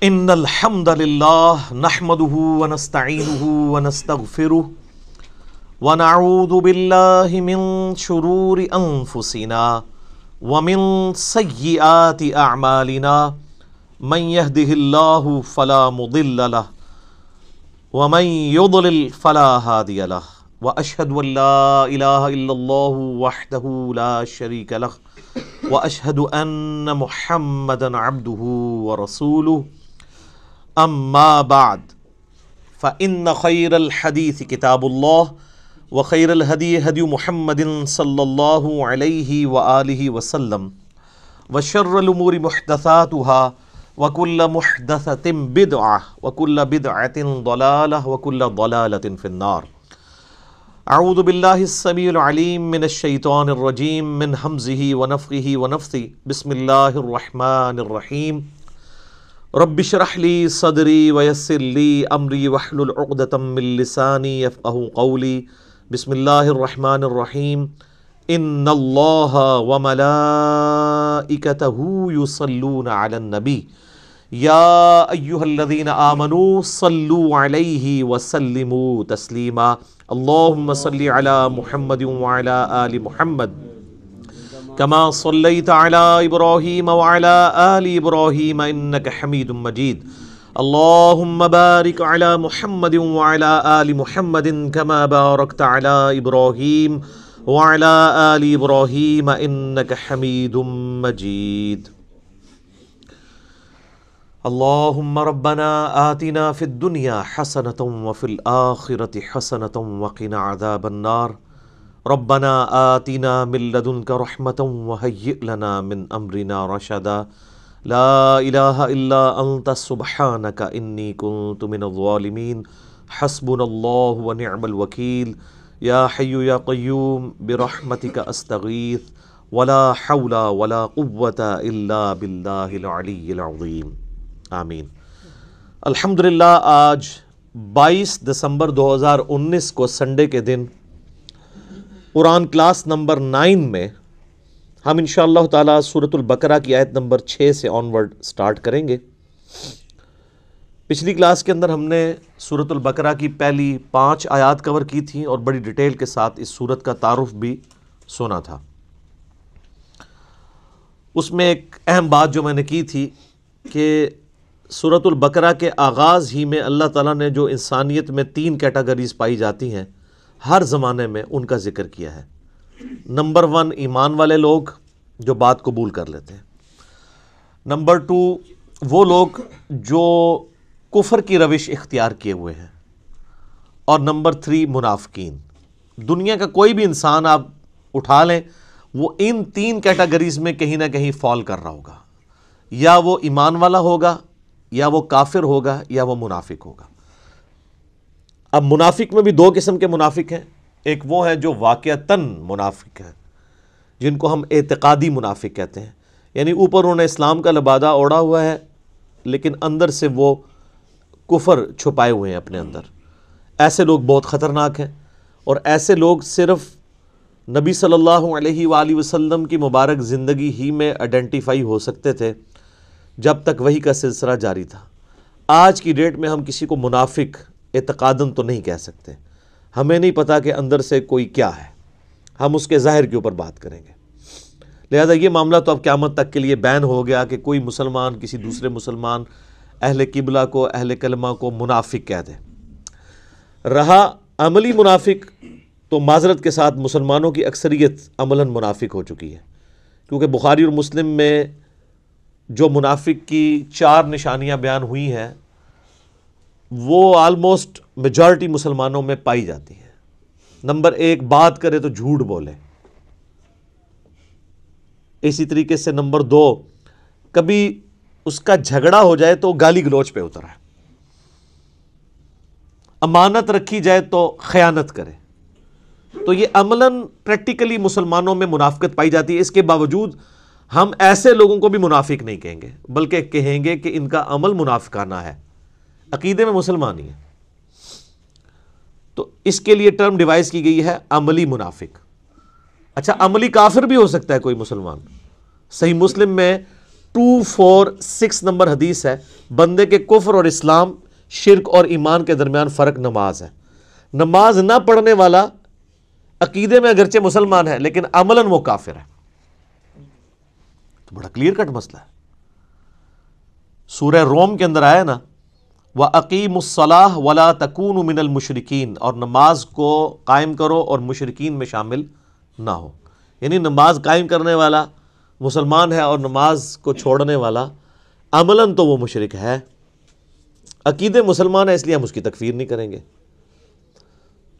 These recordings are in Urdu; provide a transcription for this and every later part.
ان الحمد للہ نحمده ونستعینه ونستغفره ونعوذ باللہ من شرور انفسنا ومن سیئات اعمالنا من يهده اللہ فلا مضل له ومن يضلل فلا هادی له واشهد ان لا الہ الا اللہ وحدہ لا شریک له واشهد ان محمدا عبدہ ورسولہ اما بعد فإن خیر الحدیث کتاب اللہ وخیر الہدی ہدی محمد صلی اللہ علیہ وآلہ وسلم وشر الامور محدثاتها وکل محدثۃ بدعہ وکل بدعۃ ضلالہ وکل ضلالۃ فی النار۔ اعوذ باللہ السمیع العلیم من الشیطان الرجیم من ہمزہ ونفخہ ونفثہ بسم اللہ الرحمن الرحیم۔ رب اشرح لی صدری ویسر لی امری واحلل عقدۃ من لسانی یفقہوا قولی۔ بسم اللہ الرحمن الرحیم۔ ان اللہ وملائکتہ یصلون علی النبی یا ایہا الذین آمنوا صلوا علیہ وسلموا تسلیما۔ اللہم صلی علی محمد وعلی آل محمد کما صلیت علی ابراہیم وعلی آل ابراہیم انک حمید مجید۔ اللہم بارک علی محمد وعلی آل محمد کما بارکت علی ابراہیم وعلی آل ابراہیم انک حمید مجید۔ اللہم ربنا آتنا فی الدنیا حسنۃ وفی الآخرۃ حسنۃ وقنا عذاب النار۔ ربنا آتنا من لدنک رحمۃ وہیئ لنا من امرنا رشدا۔ لا الہ الا انت سبحانک انی کنت من الظالمین۔ حسبنا اللہ ونعم الوکیل۔ یا حی یا قیوم برحمتک استغیث ولا حول ولا قوة الا باللہ العلی العظیم۔ آمین۔ الحمدللہ آج 22 دسمبر 2019 کو سنڈے کے دن قرآن کلاس نمبر 9 میں ہم انشاءاللہ تعالیٰ سورۃ البقرہ کی آیت نمبر 6 سے آنورڈ سٹارٹ کریں گے۔ پچھلی کلاس کے اندر ہم نے سورۃ البقرہ کی پہلی 5 آیات کور کی تھیں اور بڑی ڈیٹیل کے ساتھ اس سورت کا تعارف بھی سنا تھا۔ اس میں ایک اہم بات جو میں نے کی تھی کہ سورۃ البقرہ کے آغاز ہی میں اللہ تعالیٰ نے جو انسانیت میں 3 کیٹیگریز پائی جاتی ہیں ہر زمانے میں ان کا ذکر کیا ہے۔ نمبر 1 ایمان والے لوگ جو بات قبول کر لیتے ہیں۔ نمبر 2 وہ لوگ جو کفر کی روش اختیار کیے ہوئے ہیں۔ اور نمبر 3 منافقین۔ دنیا کا کوئی بھی انسان آپ اٹھا لیں وہ ان 3 کیٹیگریز میں کہیں نہ کہیں فال کر رہا ہوگا، یا وہ ایمان والا ہوگا، یا وہ کافر ہوگا، یا وہ منافق ہوگا۔ اب منافق میں بھی 2 قسم کے منافق ہیں۔ ایک وہ ہیں جو واقعتاً منافق ہیں، جن کو ہم اعتقادی منافق کہتے ہیں، یعنی اوپر انہوں نے اسلام کا لبادہ اوڑھا ہوا ہے لیکن اندر سے وہ کفر چھپائے ہوئے ہیں اپنے اندر۔ ایسے لوگ بہت خطرناک ہیں، اور ایسے لوگ صرف نبی صلی اللہ علیہ وآلہ وسلم کی مبارک زندگی ہی میں آئیڈینٹیفائی ہو سکتے تھے جب تک وحی کا سلسلہ جاری تھا۔ آج کی ڈیٹ میں ہم کسی کو منافق اعتقاداً تو نہیں کہہ سکتے، ہمیں نہیں پتا کہ اندر سے کوئی کیا ہے، ہم اس کے ظاہر کے اوپر بات کریں گے۔ لہذا یہ معاملہ تو اب قیامت تک کے لیے بین ہو گیا کہ کوئی مسلمان کسی دوسرے مسلمان اہل قبلہ کو، اہل کلمہ کو منافق کہہ دے۔ رہا عملی منافق تو معذرت کے ساتھ مسلمانوں کی اکثریت عملاً منافق ہو چکی ہے، کیونکہ بخاری اور مسلم میں جو منافق کی 4 نشانیاں بیان ہوئی ہیں وہ آلموسٹ میجارٹی مسلمانوں میں پائی جاتی ہے۔ نمبر 1 بات کرے تو جھوٹ بولے۔ اسی طریقے سے نمبر 2 کبھی اس کا جھگڑا ہو جائے تو گالی گلوچ پہ اترا ہے۔ امانت رکھی جائے تو خیانت کرے۔ تو یہ عملاً پریکٹیکلی مسلمانوں میں منافقت پائی جاتی ہے۔ اس کے باوجود ہم ایسے لوگوں کو بھی منافق نہیں کہیں گے، بلکہ کہیں گے کہ ان کا عمل منافقانہ ہے، عقیدے میں مسلمان ہی ہے۔ تو اس کے لیے ٹرم ڈیوائز کی گئی ہے عملی منافق۔ اچھا عملی کافر بھی ہو سکتا ہے کوئی مسلمان۔ صحیح مسلم میں 246 نمبر حدیث ہے، بندے کے کفر اور اسلام، شرک اور ایمان کے درمیان فرق نماز ہے۔ نماز نہ پڑھنے والا عقیدے میں اگرچہ مسلمان ہے لیکن عملاً وہ کافر ہے۔ تو بڑا کلیئر کٹ مسئلہ ہے۔ سورہ روم کے اندر آیا نا، وَأَقِيمُوا الصَّلَاةَ وَلَا تَكُونُوا مِنَ الْمُشْرِكِينَ، اور نماز کو قائم کرو اور مشرکین میں شامل نہ ہو۔ یعنی نماز قائم کرنے والا مسلمان ہے اور نماز کو چھوڑنے والا عملاً تو وہ مشرک ہے، عقیدے مسلمان ہے اس لیے ہم اس کی تکفیر نہیں کریں گے۔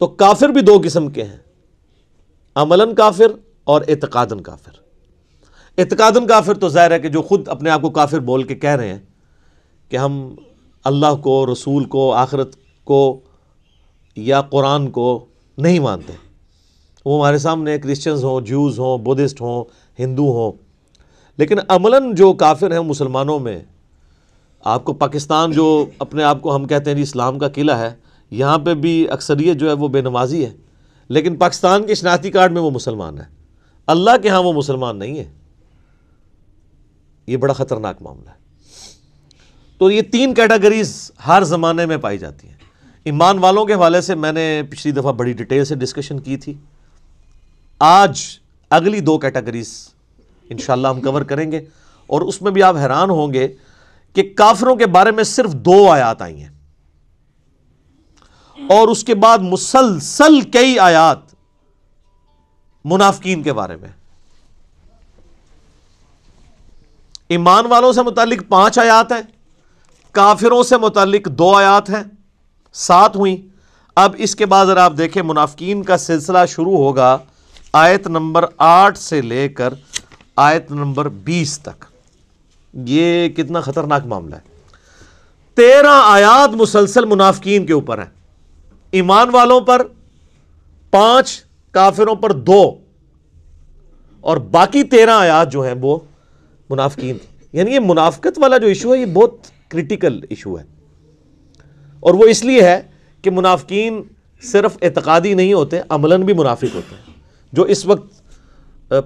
تو کافر بھی دو قسم کے ہیں، عملاً کافر اور اعتقاداً کافر۔ اعتقاداً کافر تو ظاہر ہے کہ جو خود اپنے آپ کو کافر بول کے کہہ رہے ہیں کہ ہم اللہ کو، رسول کو، آخرت کو یا قرآن کو نہیں مانتے، وہ ہمارے سامنے کرسچنز ہوں، جوز ہوں، بدھسٹ ہوں، ہندو ہوں۔ لیکن عملاً جو کافر ہیں مسلمانوں میں، آپ کو پاکستان جو اپنے آپ کو ہم کہتے ہیں اسلام کا قلعہ ہے، یہاں پہ بھی اکثریت جو ہے وہ بے نمازی ہے، لیکن پاکستان کے شناختی کارڈ میں وہ مسلمان ہے، اللہ کے ہاں وہ مسلمان نہیں ہے۔ یہ بڑا خطرناک معاملہ ہے۔ تو یہ تین کیٹیگریز ہر زمانے میں پائی جاتی ہیں۔ ایمان والوں کے حوالے سے میں نے پچھلی دفعہ بڑی ڈیٹیل سے ڈسکشن کی تھی۔ آج اگلی دو کیٹیگریز انشاءاللہ ہم کور کریں گے، اور اس میں بھی آپ حیران ہوں گے کہ کافروں کے بارے میں صرف 2 آیات آئی ہیں، اور اس کے بعد مسلسل کئی آیات منافقین کے بارے میں۔ ایمان والوں سے متعلق 5 آیات ہیں، کافروں سے متعلق 2 آیات ہیں، 7 ہوئیں۔ اب اس کے بعد اگر آپ دیکھیں منافقین کا سلسلہ شروع ہوگا آیت نمبر 8 سے لے کر آیت نمبر 20 تک۔ یہ کتنا خطرناک معاملہ ہے۔ 13 آیات مسلسل منافقین کے اوپر ہیں، ایمان والوں پر 5، کافروں پر 2، اور باقی 13 آیات جو ہیں وہ منافقین۔ یعنی یہ منافقت والا جو ایشو ہے یہ بہت کریٹیکل ایشو ہے، اور وہ اس لیے ہے کہ منافقین صرف اعتقادی نہیں ہوتے، عملاً بھی منافق ہوتے ہیں، جو اس وقت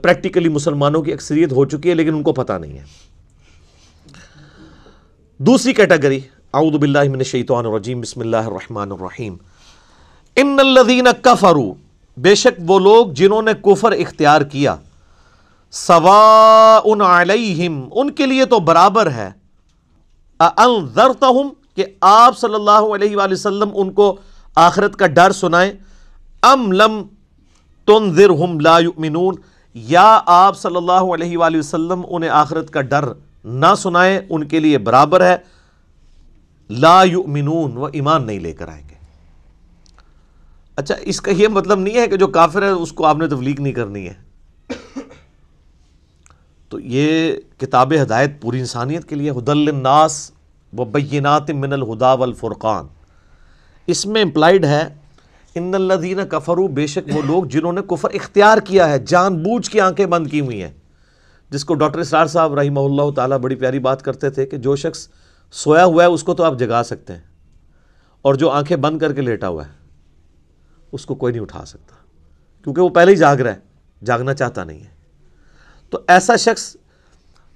پریکٹیکلی مسلمانوں کی اکثریت ہو چکی ہے لیکن ان کو پتہ نہیں ہے۔ دوسری کیٹیگری، اعوذ باللہ من الشیطان الرجیم، بسم اللہ الرحمن الرحیم۔ ان الذین کفروا، بے شک وہ لوگ جنہوں نے کفر اختیار کیا، سواء علیہم، ان کے لیے تو برابر ہے، انذرتہم، کہ آپ صلی اللہ علیہ وآلہ وسلم ان کو آخرت کا ڈر سنائیں، ام لم تنذرہم لا یؤمنون، یا آپ صلی اللہ علیہ وآلہ وسلم انہیں آخرت کا ڈر نہ سنائیں، ان کے لیے برابر ہے، لا یؤمنون، وہ ایمان نہیں لے کر آئیں گے۔ اچھا، اس کا یہ مطلب نہیں ہے کہ جو کافر ہے اس کو آپ نے تبلیغ نہیں کرنی ہے۔ تو یہ کتاب ہدایت پوری انسانیت کے لیے، ھدی للناس وبینات من الہدی والفرقان، اس میں امپلائیڈ ہے ان الذین کفروا، بے شک وہ لوگ جنہوں نے کفر اختیار کیا ہے، جان بوجھ کے آنکھیں بند کی ہوئی ہیں، جس کو ڈاکٹر اسرار صاحب رحمہ اللہ تعالیٰ بڑی پیاری بات کرتے تھے کہ جو شخص سویا ہوا ہے اس کو تو آپ جگا سکتے ہیں، اور جو آنکھیں بند کر کے لیٹا ہوا ہے اس کو کوئی نہیں اٹھا سکتا، کیونکہ وہ پہلے ہی جاگ رہا ہے، جاگنا چاہتا نہیں ہے۔ تو ایسا شخص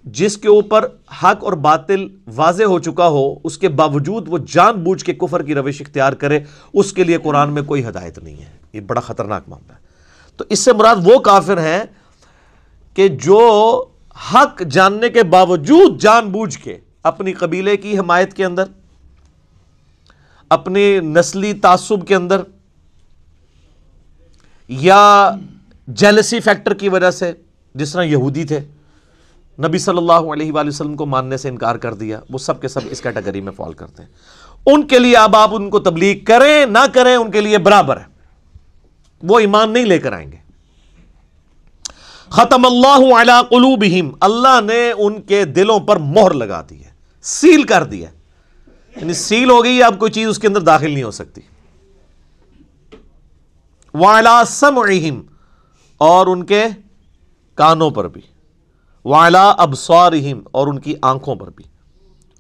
جس کے اوپر حق اور باطل واضح ہو چکا ہو، اس کے باوجود وہ جان بوجھ کے کفر کی روش اختیار کرے، اس کے لیے قرآن میں کوئی ہدایت نہیں ہے۔ یہ بڑا خطرناک معاملہ ہے۔ تو اس سے مراد وہ کافر ہیں کہ جو حق جاننے کے باوجود جان بوجھ کے اپنی قبیلے کی حمایت کے اندر، اپنے نسلی تعصب کے اندر، یا جیلسی فیکٹر کی وجہ سے، جس طرح یہودی تھے، نبی صلی اللہ علیہ وآلہ وسلم کو ماننے سے انکار کر دیا، وہ سب کے سب اس کیٹیگری میں فال کرتے ہیں۔ ان کے لیے اب آپ ان کو تبلیغ کریں نہ کریں، ان کے لیے برابر ہے، وہ ایمان نہیں لے کر آئیں گے۔ ختم اللہ علی قلوبہم، اللہ نے ان کے دلوں پر مہر لگا دی ہے، سیل کر دی ہے، یعنی سیل ہو گئی، اب کوئی چیز اس کے اندر داخل نہیں ہو سکتی۔ وعلی سمعہم، اور ان کے کانوں پر بھی، وعلی ابصارہم، اور ان کی آنکھوں پر بھی،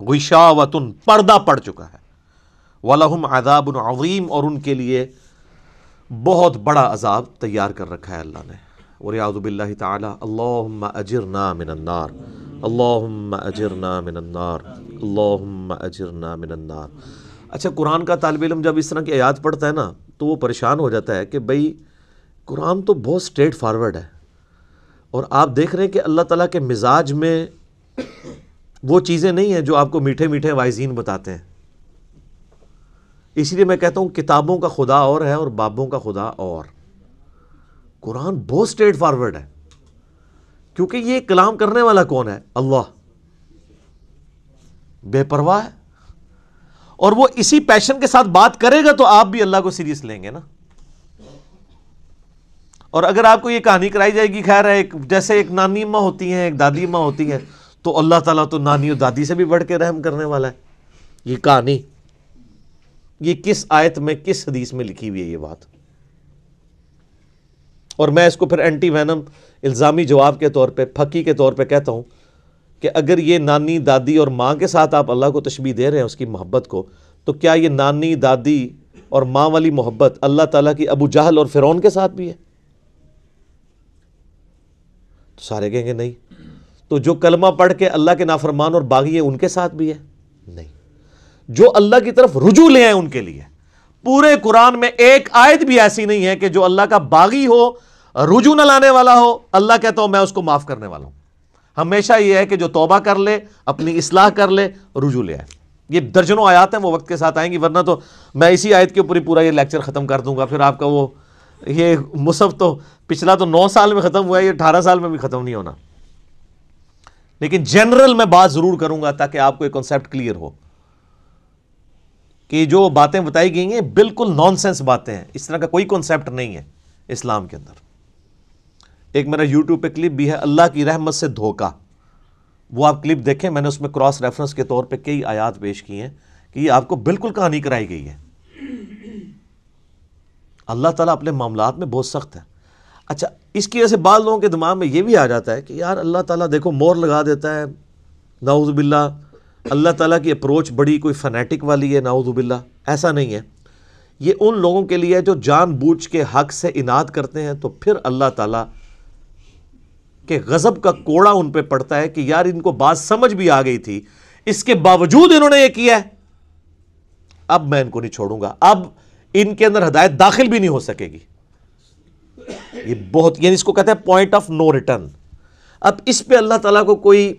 غشاوۃ، پردہ پڑ چکا ہے، وَلَهُمْ عَذَابٌ عَظِيمٌ، اور ان کے لیے بہت بڑا عذاب تیار کر رکھا ہے اللہ نے۔ وَلِيَعُوذُ بِاللَّهِ تَعَالَى اللَّهُمَّ أَجِرْنَا مِنَ النَّارِ اللَّهُمَّ أَجِرْنَا مِنَ النَّارِ اللَّهُمَّ أَجِرْنَا مِنَ النَّارِ۔ اچھا، قرآن کا طالب علم جب اس طرح کی آیات پڑھتا ہے نا تو وہ پریشان ہو جاتا ہے کہ بھئی قرآن تو بہت سٹریٹ فارورڈ ہے، اور آپ دیکھ رہے ہیں کہ اللہ تعالیٰ کے مزاج میں وہ چیزیں نہیں ہیں جو آپ کو میٹھے میٹھے وائزین بتاتے ہیں۔ اس لیے میں کہتا ہوں کتابوں کا خدا اور ہے اور بابوں کا خدا اور۔ قرآن بہت سٹریٹ فارورڈ ہے، کیونکہ یہ کلام کرنے والا کون ہے؟ اللہ، بے پرواہ ہے، اور وہ اسی پیشن کے ساتھ بات کرے گا تو آپ بھی اللہ کو سیریس لیں گے نا۔ اور اگر آپ کو یہ کہانی کرائی جائے گی، خیر ہے، جیسے ایک نانی اماں ہوتی ہیں، ایک دادی اماں ہوتی ہیں، تو اللہ تعالیٰ تو نانی اور دادی سے بھی بڑھ کے رحم کرنے والا ہے۔ یہ کہانی، یہ کس آیت میں، کس حدیث میں لکھی ہوئی ہے یہ بات؟ اور میں اس کو پھر اینٹی وینم الزامی جواب کے طور پہ، پھکی کے طور پہ کہتا ہوں کہ اگر یہ نانی دادی اور ماں کے ساتھ آپ اللہ کو تشبیہ دے رہے ہیں اس کی محبت کو، تو کیا یہ نانی دادی اور ماں والی محبت اللہ تعالیٰ کی ابو جہل اور فرعون کے ساتھ بھی ہے؟ تو سارے کہیں گے نہیں۔ تو جو کلمہ پڑھ کے اللہ کے نافرمان اور باغی ہیں ان کے ساتھ بھی ہے؟ نہیں۔ جو اللہ کی طرف رجوع لے آئے ان کے لیے۔ پورے قرآن میں ایک آیت بھی ایسی نہیں ہے کہ جو اللہ کا باغی ہو، رجوع نہ لانے والا ہو، اللہ کہتا ہوں میں اس کو معاف کرنے والا ہوں۔ ہمیشہ یہ ہے کہ جو توبہ کر لے، اپنی اصلاح کر لے، رجوع لے آئے۔ یہ درجنوں آیات ہیں، وہ وقت کے ساتھ آئیں گی، ورنہ تو میں اسی آیت کے اوپر ہی پورا یہ لیکچر ختم کر دوں گا، پھر آپ کا وہ یہ مصحف تو پچھلا تو 9 سال میں ختم ہوا ہے، یہ 18 سال میں بھی ختم نہیں ہونا۔ لیکن جنرل میں بات ضرور کروں گا تاکہ آپ کو ایک کنسیپٹ کلیئر ہو کہ جو باتیں بتائی گئی ہیں بالکل نان سینس باتیں ہیں، اس طرح کا کوئی کنسیپٹ نہیں ہے اسلام کے اندر۔ ایک میرا یوٹیوب پہ کلپ بھی ہے، اللہ کی رحمت سے دھوکہ، وہ آپ کلپ دیکھیں، میں نے اس میں کراس ریفرنس کے طور پہ کئی آیات پیش کی ہیں کہ یہ آپ کو بالکل کہانی کرائی گئی ہے۔ اللہ تعالیٰ اپنے معاملات میں بہت سخت ہے۔ اچھا، اس کی وجہ سے بعض لوگوں کے دماغ میں یہ بھی آ جاتا ہے کہ یار اللہ تعالیٰ دیکھو مور لگا دیتا ہے، نعوذ باللہ اللہ تعالیٰ کی اپروچ بڑی کوئی فنیٹک والی ہے، نعوذ باللہ۔ ایسا نہیں ہے، یہ ان لوگوں کے لیے جو جان بوجھ کے حق سے اناد کرتے ہیں، تو پھر اللہ تعالیٰ کہ غضب کا کوڑا ان پہ پڑتا ہے کہ یار ان کو بات سمجھ بھی آ گئی تھی، اس کے باوجود انہوں نے یہ کیا ہے، اب میں ان کو نہیں چھوڑوں گا، اب ان کے اندر ہدایت داخل بھی نہیں ہو سکے گی۔ یہ بہت، یعنی اس کو کہتے ہیں پوائنٹ آف نو ریٹرن۔ اب اس پہ اللہ تعالیٰ کو کوئی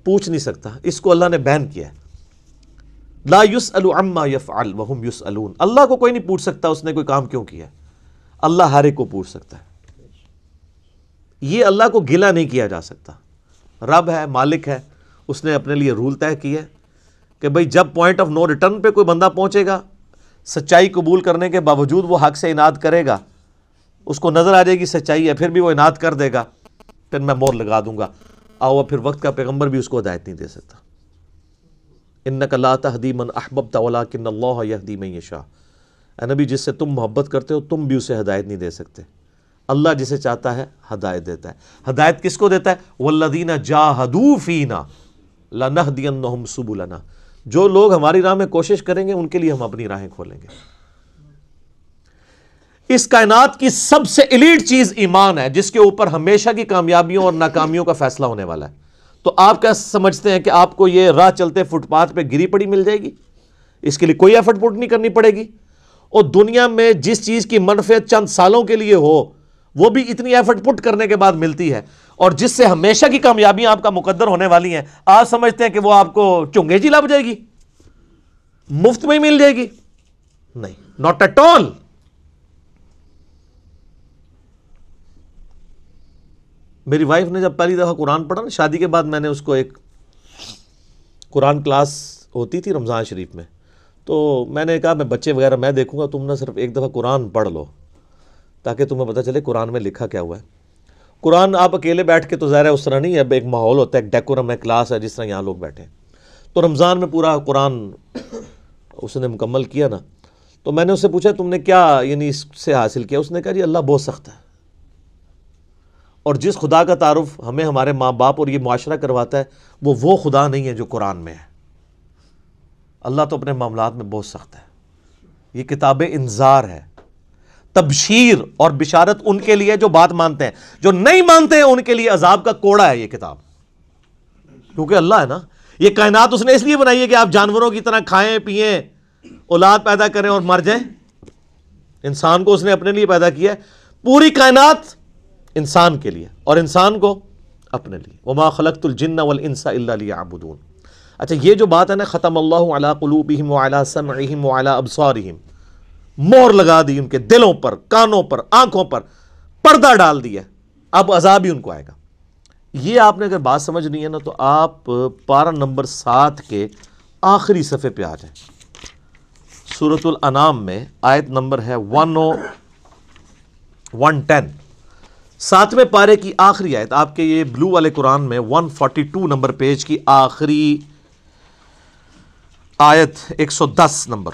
پوچھ نہیں سکتا، اس کو اللہ نے بین کیا ہے۔ لا يسأل عما يفعل وهم يسألون، اللہ کو کوئی نہیں پوچھ سکتا اس نے کوئی کام کیوں کیا ہے، اللہ ہر ایک کو پوچھ سکتا ہے۔ یہ اللہ کو گلہ نہیں کیا جا سکتا، رب ہے، مالک ہے، اس نے اپنے لیے رول طے کیا ہے کہ بھئی جب پوائنٹ آف نو ریٹرن پہ کوئی بندہ پہنچے گا، سچائی قبول کرنے کے باوجود وہ حق سے اناد کرے گا، اس کو نظر آ جائے گی سچائی ہے، پھر بھی وہ اناد کر دے گا، پھر میں مور لگا دوں گا، آؤ پھر وقت کا پیغمبر بھی اس کو ہدایت نہیں دے سکتا۔ انک لا تہدی من احببت ولکن اللہ یہدی من یشاء، اے نبی جس سے تم محبت کرتے ہو تم بھی اسے ہدایت نہیں دے سکتے، اللہ جسے چاہتا ہے ہدایت دیتا ہے۔ ہدایت کس کو دیتا ہے؟ والذین جاہدوا فینا لنہدینہم سبلنا، جو لوگ ہماری راہ میں کوشش کریں گے ان کے لیے ہم اپنی راہیں کھولیں گے۔ اس کائنات کی سب سے ایلیٹ چیز ایمان ہے، جس کے اوپر ہمیشہ کی کامیابیوں اور ناکامیوں کا فیصلہ ہونے والا ہے۔ تو آپ کیا سمجھتے ہیں کہ آپ کو یہ راہ چلتے فٹ پاتھ پہ گری پڑی مل جائے گی؟ اس کے لیے کوئی ایفرٹ پٹ نہیں کرنی پڑے گی، اور دنیا میں جس چیز کی منفعت چند سالوں کے لیے ہو وہ بھی اتنی ایفرٹ پٹ کرنے کے بعد ملتی ہے، اور جس سے ہمیشہ کی کامیابیاں آپ کا مقدر ہونے والی ہیں، آپ سمجھتے ہیں کہ وہ آپ کو چنگے جی لب جائے گی، مفت میں ہی مل جائے گی؟ نہیں، ناٹ ایٹ آل۔ میری وائف نے جب پہلی دفعہ قرآن پڑھا نا شادی کے بعد، میں نے اس کو ایک قرآن کلاس ہوتی تھی رمضان شریف میں، تو میں نے کہا میں بچے وغیرہ میں دیکھوں گا، تم نہ صرف ایک دفعہ قرآن پڑھ لو تاکہ تمہیں پتہ چلے قرآن میں لکھا کیا ہوا ہے۔ قرآن آپ اکیلے بیٹھ کے تو ظاہر ہے اس طرح نہیں ہے، ایک ماحول ہوتا ہے، ایک ڈیکورم ہے، کلاس ہے، جس طرح یہاں لوگ بیٹھے ہیں۔ تو رمضان میں پورا قرآن اس نے مکمل کیا نا، تو میں نے اس سے پوچھا تم نے کیا یعنی اس سے حاصل کیا؟ اس نے کہا جی اللہ بہت سخت ہے، اور جس خدا کا تعارف ہمیں ہمارے ماں باپ اور یہ معاشرہ کرواتا ہے وہ خدا نہیں ہے جو قرآن میں ہے۔ اللہ تو اپنے معاملات میں بہت سخت ہے، یہ کتاب انذار ہے، تبشیر اور بشارت ان کے لیے جو بات مانتے ہیں، جو نہیں مانتے ہیں ان کے لیے عذاب کا کوڑا ہے یہ کتاب، کیونکہ اللہ ہے نا، یہ کائنات اس نے اس لیے بنائی ہے کہ آپ جانوروں کی طرح کھائیں پیئیں، اولاد پیدا کریں اور مر جائیں۔ انسان کو اس نے اپنے لیے پیدا کیا ہے، پوری کائنات انسان کے لیے اور انسان کو اپنے لیے۔ وما خلقت الجن والانس الا لیعبدون۔ اچھا یہ جو بات ہے نا، ختم اللہ علی قلوبہم وعلی سمعہم وعلی ابصارہم، مہر لگا دی ان کے دلوں پر، کانوں پر، آنکھوں پر، پردہ ڈال دیا، اب عذاب ہی ان کو آئے گا۔ یہ آپ نے اگر بات سمجھنی ہے نا تو آپ پارہ نمبر 7 کے آخری صفحے پہ آ جائیں، سورۃ الانعام میں آیت نمبر ہے 110، 7ویں پارے کی آخری آیت، آپ کے یہ بلو والے قرآن میں 142 نمبر پیج کی آخری آیت 110 نمبر۔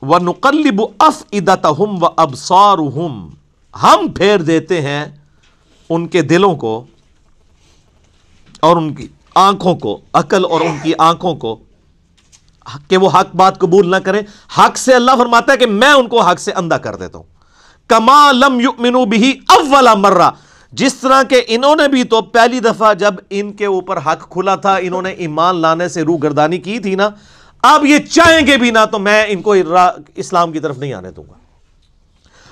وَنُقَلِّبُ أَفْئِدَتَهُمْ وَأَبْصَارُهُمْ، ہم پھیر دیتے ہیں ان کے دلوں کو اور ان کی آنکھوں کو، عقل اور ان کی آنکھوں کو، کہ وہ حق بات قبول نہ کریں۔ حق سے اللہ فرماتا ہے کہ میں ان کو حق سے اندھا کر دیتا ہوں۔ کما لم یؤمنوا بہ اول مرہ، جس طرح کہ انہوں نے بھی تو پہلی دفعہ جب ان کے اوپر حق کھلا تھا انہوں نے ایمان لانے سے روح گردانی کی تھی نا، اب یہ چاہیں گے بھی نہ تو میں ان کو اسلام کی طرف نہیں آنے دوں گا۔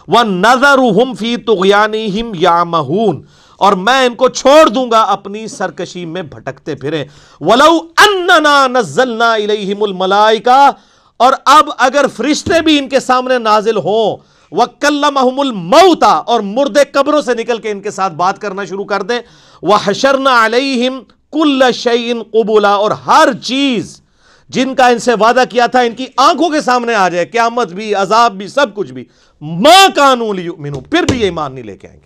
وَنَذَرُهُمْ فِي طُغْيَانِهِمْ يَعْمَهُونَ، اور میں ان کو چھوڑ دوں گا اپنی سرکشی میں بھٹکتے پھریں۔ وَلَوْ أَنَّنَا نَزَّلْنَا إِلَيْهِمُ الْمَلَائِكَةَ، اور اب اگر فرشتے بھی ان کے سامنے نازل ہوں، وَكَلَّمَهُمُ الْمَوْتَى، اور مردے قبروں سے نکل کے ان کے ساتھ بات کرنا شروع کر دیں، وَحَشَرْنَا عَلَيْهِمْ كُلَّ شَيْءٍ قُبُولًا، اور ہر چیز جن کا ان سے وعدہ کیا تھا ان کی آنکھوں کے سامنے آ جائے، قیامت بھی، عذاب بھی، سب کچھ بھی، مَا كَانُوا لِيُؤْمِنُوا، پھر بھی یہ ایمان نہیں لے کے آئیں گے۔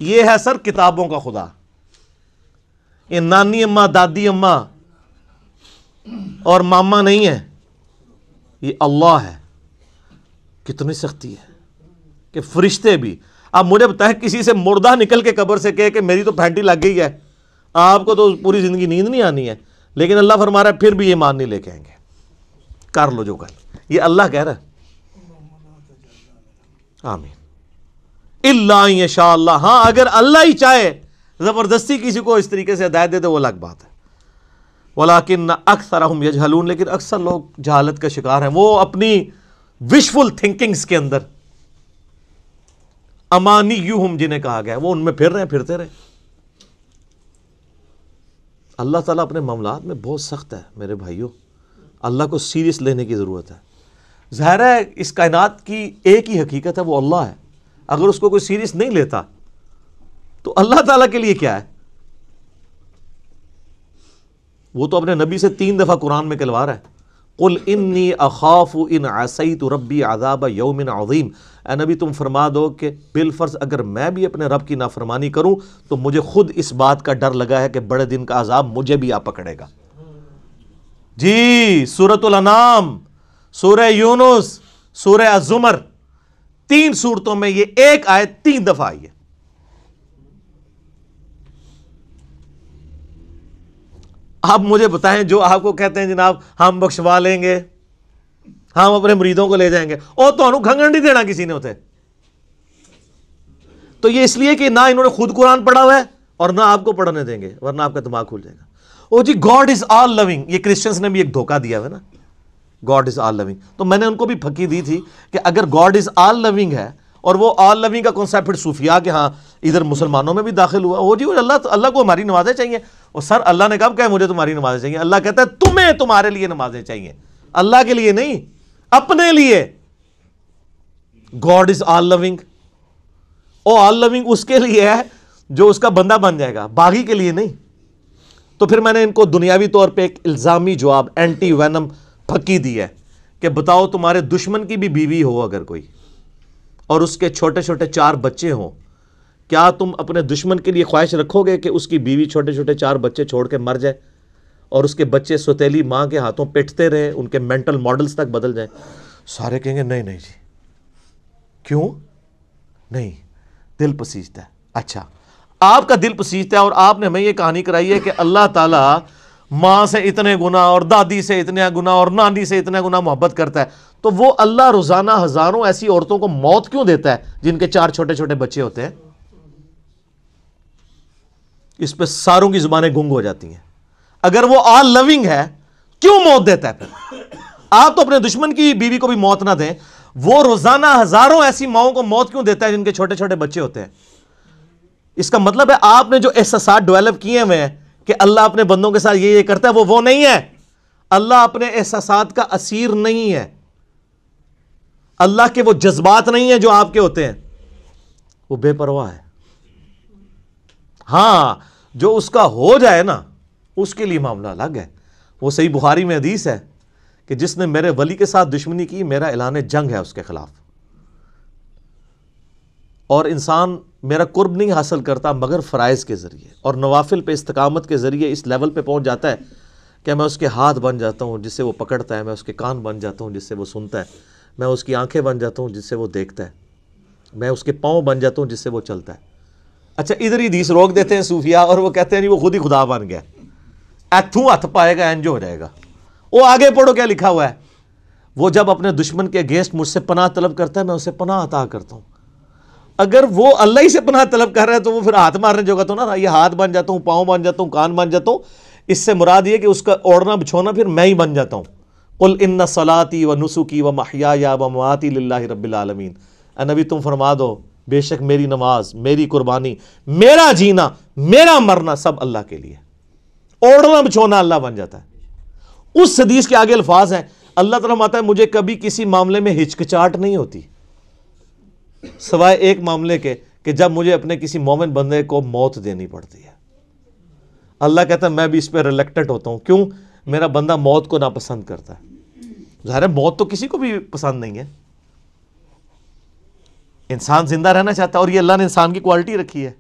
یہ ہے سر کتابوں کا خدا، یہ نانی اماں، دادی اماں اور ماما نہیں ہے، یہ اللہ ہے۔ کتنی سختی ہے کہ فرشتے بھی، اب مجھے بتائیں کسی سے مردہ نکل کے قبر سے کہے کہ میری تو پھینٹی لگ گئی ہے، آپ کو تو پوری زندگی نیند نہیں آنی ہے، لیکن اللہ فرما رہا ہے پھر بھی یہ ایمان نہیں لے کے آئیں گے۔ کر لو جو کر، یہ اللہ کہہ رہا ہے۔ آمین۔ الا ان یشاء اللہ، ہاں اگر اللہ ہی چاہے زبردستی کسی کو اس طریقے سے ہدایت دے دے وہ الگ بات ہے۔ ولیکن اکثرہم یجہلون، لیکن اکثر لوگ جہالت کا شکار ہیں، وہ اپنی وشفل تھنکنگز کے اندر، امانیہم جنہیں کہا گیا ہے، وہ ان میں پھر رہے ہیں، پھرتے رہے۔ اللہ تعالیٰ اپنے معاملات میں بہت سخت ہے میرے بھائیوں، اللہ کو سیریس لینے کی ضرورت ہے۔ ظاہر ہے اس کائنات کی ایک ہی حقیقت ہے، وہ اللہ ہے، اگر اس کو کوئی سیریس نہیں لیتا تو اللہ تعالیٰ کے لیے کیا ہے؟ وہ تو اپنے نبی سے 3 دفعہ قرآن میں کہلوا رہا ہے، قل انی اخاف ان عصیت ربی عذاب یوم عظیم، اے نبی تم فرما دو کہ بالفرض اگر میں بھی اپنے رب کی نافرمانی کروں تو مجھے خود اس بات کا ڈر لگا ہے کہ بڑے دن کا عذاب مجھے بھی آ پکڑے گا۔ جی سورۃ الانعام، سورہ یونس، سورہ الزمر، 3 سورتوں میں یہ ایک آیت 3 دفعہ آئی ہے۔ آپ مجھے بتائیں جو آپ کو کہتے ہیں جناب ہم بخشوا لیں گے، ہم اپنے مریدوں کو لے جائیں گے، اور تو انہوں کھنگن نہیں دینا کسی نے ہوتے، تو یہ اس لیے کہ نہ انہوں نے خود قرآن پڑھا ہوا ہے اور نہ آپ کو پڑھنے دیں گے، ورنہ آپ کا دماغ کھل جائے گا۔ او جی گاڈ از آل لونگ، یہ کرسچنس نے بھی ایک دھوکہ دیا ہے نا، گاڈ از آل لونگ، تو میں نے ان کو بھی پھکی دی تھی کہ اگر گاڈ از آل لونگ ہے اور وہ آل لونگ کا کنسیپٹ پھر صوفیاء کے ہاں ادھر مسلمانوں میں بھی داخل ہوا، وہ جی اللہ کو ہماری نمازیں چاہیے، اور سر اللہ نے کب کہا مجھے تمہاری نمازیں چاہیے؟ اللہ کہتا ہے تمہیں تمہارے لیے نمازیں چاہیے، اللہ کے لیے نہیں، اپنے لیے۔ گاڈ از آل لونگ، او آل لونگ اس کے لیے ہے جو اس کا بندہ بن جائے گا، باغی کے لیے نہیں۔ تو پھر میں نے ان کو دنیاوی طور پہ ایک الزامی جواب، اینٹی وینم پھکی دی ہے کہ بتاؤ تمہارے دشمن کی بھی بیوی ہو اگر کوئی اور اس کے چھوٹے چھوٹے 4 بچے ہوں، کیا تم اپنے دشمن کے لیے خواہش رکھو گے کہ اس کی بیوی چھوٹے چھوٹے 4 بچے چھوڑ کے مر جائے اور اس کے بچے سوتیلی ماں کے ہاتھوں پٹتے رہے، ان کے مینٹل ماڈلز تک بدل جائیں؟ سارے کہیں گے نہیں نہیں جی، کیوں نہیں، دل پسیجتا ہے۔ اچھا آپ کا دل پسیجتا ہے اور آپ نے ہمیں یہ کہانی کرائی ہے کہ اللہ تعالیٰ ماں سے اتنے گنا اور دادی سے اتنے گنا اور نانی سے اتنے گنا محبت کرتا ہے، تو وہ اللہ روزانہ ہزاروں ایسی عورتوں کو موت کیوں دیتا ہے جن کے 4 چھوٹے چھوٹے بچے ہوتے ہیں؟ اس پہ ساروں کی زبانیں گنگ ہو جاتی ہیں۔ اگر وہ آل لونگ ہے کیوں موت دیتا ہے پھر؟ آپ تو اپنے دشمن کی بیوی کو بھی موت نہ دیں، وہ روزانہ ہزاروں ایسی ماؤں کو موت کیوں دیتا ہے جن کے چھوٹے چھوٹے بچے ہوتے ہیں؟ اس کا مطلب ہے آپ نے جو احساسات ڈیولپ کیے ہوئے ہیں کہ اللہ اپنے بندوں کے ساتھ یہ کرتا ہے، وہ نہیں ہے۔ اللہ اپنے احساسات کا اسیر نہیں ہے، اللہ کے وہ جذبات نہیں ہیں جو آپ کے ہوتے ہیں، وہ بے پرواہ ہے۔ ہاں جو اس کا ہو جائے نا اس کے لیے معاملہ الگ ہے۔ وہ صحیح بخاری میں حدیث ہے کہ جس نے میرے ولی کے ساتھ دشمنی کی، میرا اعلان جنگ ہے اس کے خلاف۔ اور انسان میرا قرب نہیں حاصل کرتا مگر فرائض کے ذریعے اور نوافل پہ استقامت کے ذریعے اس لیول پہ پہنچ جاتا ہے کہ میں اس کے ہاتھ بن جاتا ہوں جس سے وہ پکڑتا ہے، میں اس کے کان بن جاتا ہوں جس سے وہ سنتا ہے، میں اس کی آنکھیں بن جاتا ہوں جس سے وہ دیکھتا ہے، میں اس کے پاؤں بن جاتا ہوں جس سے وہ چلتا ہے۔ اچھا ادھر ہی حدیث روک دیتے ہیں صوفیاء اور وہ کہتے ہیں نہیں وہ خود ہی خدا بن گیا، ایتھوں ہاتھ پائے گا انج ہو جائے گا۔ وہ آگے پڑھو کیا لکھا ہوا ہے، وہ جب اپنے دشمن کے اگینسٹ مجھ سے پناہ طلب کرتا ہے میں اسے پناہ عطا کرتا ہوں۔ اگر وہ اللہ ہی سے پناہ طلب کر رہا ہے تو وہ پھر ہاتھ مارنے جو گا تو نا یہ ہاتھ بن جاتا ہوں، پاؤں بن جاتا ہوں، کان بن جاتا ہوں، اس سے مراد یہ کہ اس کا اوڑھنا بچھونا پھر میں ہی بن جاتا ہوں۔ قل ان صلاتی و نسکی و محیایا و مماتی للہ رب العالمین، اے نبی تم فرما دو بے شک میری نماز، میری قربانی، میرا جینا، میرا مرنا سب اللہ کے لیے۔ اوڑھنا بچھونا اللہ بن جاتا ہے۔ اس حدیث کے آگے الفاظ ہیں، اللہ تعالیٰ فرماتا ہے مجھے کبھی کسی معاملے میں ہچکچاہٹ نہیں ہوتی سوائے ایک معاملے کے کہ جب مجھے اپنے کسی مومن بندے کو موت دینی پڑتی ہے۔ اللہ کہتا ہے میں بھی اس پہ ریلیکٹنٹ ہوتا ہوں، کیوں؟ میرا بندہ موت کو ناپسند کرتا ہے۔ ظاہر ہے موت تو کسی کو بھی پسند نہیں ہے، انسان زندہ رہنا چاہتا ہے، اور یہ اللہ نے انسان کی کوالٹی رکھی ہے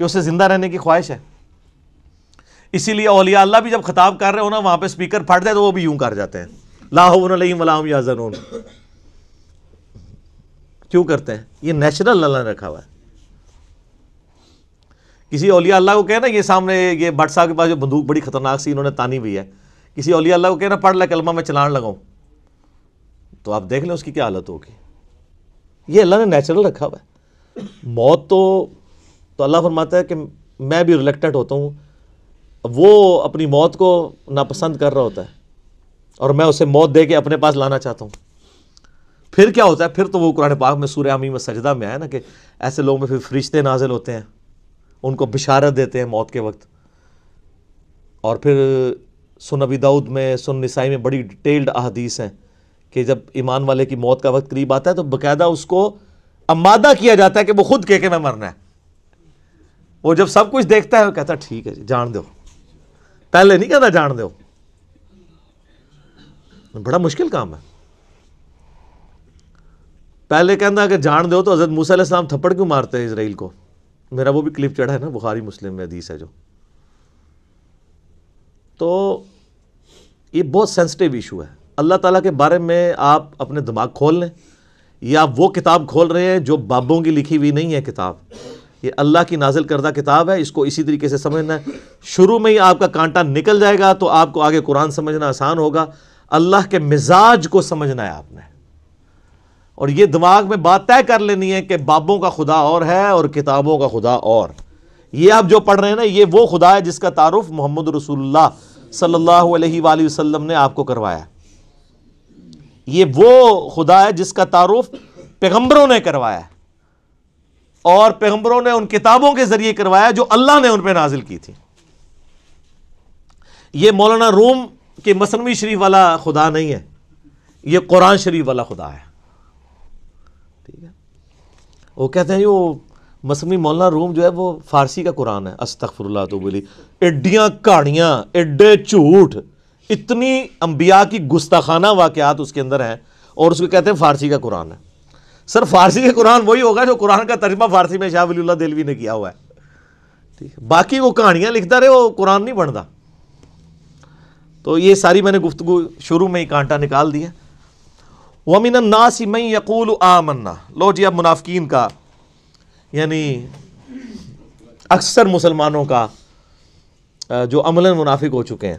کہ اسے زندہ رہنے کی خواہش ہے۔ اسی لیے اولیاء اللہ بھی جب خطاب کر رہے ہو نا وہاں پہ اسپیکر پھٹ جائے تو وہ بھی یوں کر جاتے ہیں، لا خوف علیہم ولا ہم یحزنون۔ کیوں کرتے ہیں؟ یہ نیچرل اللہ نے رکھا ہوا ہے۔ کسی اولیاء اللہ کو کہنا یہ سامنے یہ بٹ صاحب کے پاس جو بندوق بڑی خطرناک سی انہوں نے تانی ہوئی ہے، کسی اولیاء اللہ کو کہنا پڑھ لے کلمہ میں چلان لگاؤں، تو آپ دیکھ لیں اس کی کیا حالت ہوگی۔ یہ اللہ نے نیچرل رکھا ہوا ہے۔ موت تو اللہ فرماتا ہے کہ میں بھی ریلیکٹنٹ ہوتا ہوں، وہ اپنی موت کو ناپسند کر رہا ہوتا ہے اور میں اسے موت دے کے اپنے پاس لانا چاہتا ہوں۔ پھر کیا ہوتا ہے؟ پھر تو وہ قرآن پاک میں سورہ حمیم سجدہ میں آیا نا کہ ایسے لوگوں میں پھر فرشتے نازل ہوتے ہیں، ان کو بشارت دیتے ہیں موت کے وقت۔ اور پھر سنن ابی داؤد میں، سنن نسائی میں بڑی ڈیٹیلڈ احادیث ہیں کہ جب ایمان والے کی موت کا وقت قریب آتا ہے تو باقاعدہ اس کو آمادہ کیا جاتا ہے کہ وہ خود کہے کہ میں مرنا ہے۔ وہ جب سب کچھ دیکھتا ہے وہ کہتا ہے ٹھیک ہے جی جان دو، پہلے نہیں کہتا جان دو۔ بڑا مشکل کام ہے۔ پہلے کہنا کہ جان دو تو حضرت موسیٰ علیہ السلام تھپڑ کیوں مارتے ہیں اسرائیل کو؟ میرا وہ بھی کلپ چڑھا ہے نا، بخاری مسلم میں حدیث ہے جو۔ تو یہ بہت سینسٹیو ایشو ہے۔ اللہ تعالیٰ کے بارے میں آپ اپنے دماغ کھول لیں، یا وہ کتاب کھول رہے ہیں جو بابوں کی لکھی ہوئی نہیں ہے کتاب، یہ اللہ کی نازل کردہ کتاب ہے، اس کو اسی طریقے سے سمجھنا ہے۔ شروع میں ہی آپ کا کانٹا نکل جائے گا تو آپ کو آگے قرآن سمجھنا آسان ہوگا۔ اللہ کے مزاج کو سمجھنا ہے آپ نے، اور یہ دماغ میں بات طے کر لینی ہے کہ بابوں کا خدا اور ہے اور کتابوں کا خدا اور۔ یہ آپ جو پڑھ رہے ہیں نا یہ وہ خدا ہے جس کا تعارف محمد رسول اللہ صلی اللہ علیہ وآلہ وسلم نے آپ کو کروایا۔ یہ وہ خدا ہے جس کا تعارف پیغمبروں نے کروایا ہے، اور پیغمبروں نے ان کتابوں کے ذریعے کروایا جو اللہ نے ان پہ نازل کی تھی۔ یہ مولانا روم کے مثنوی شریف والا خدا نہیں ہے، یہ قرآن شریف والا خدا ہے۔ ٹھیک ہے، وہ کہتے ہیں وہ مثنوی مولانا روم جو ہے وہ فارسی کا قرآن ہے، استغفر اللہ تو بولی، ایڈیاں کہانیاں، ایڈے جھوٹ، اتنی انبیاء کی گستاخانہ واقعات اس کے اندر ہیں، اور اس کو کہتے ہیں فارسی کا قرآن ہے۔ سر فارسی کا قرآن وہی ہوگا جو قرآن کا ترجمہ فارسی میں شاہ ولی اللہ دہلوی نے کیا ہوا ہے، ٹھیک ہے، باقی وہ کہانیاں لکھتا رہے وہ قرآن نہیں بنتا۔ تو یہ ساری میں نے گفتگو شروع میں ہی کانٹا نکال دیا۔ وَمِنَ النَّاسِ مَن يَقُولُ آمَنَّا، لو جی اب منافقین کا یعنی اکثر مسلمانوں کا جو عملاً منافق ہو چکے ہیں،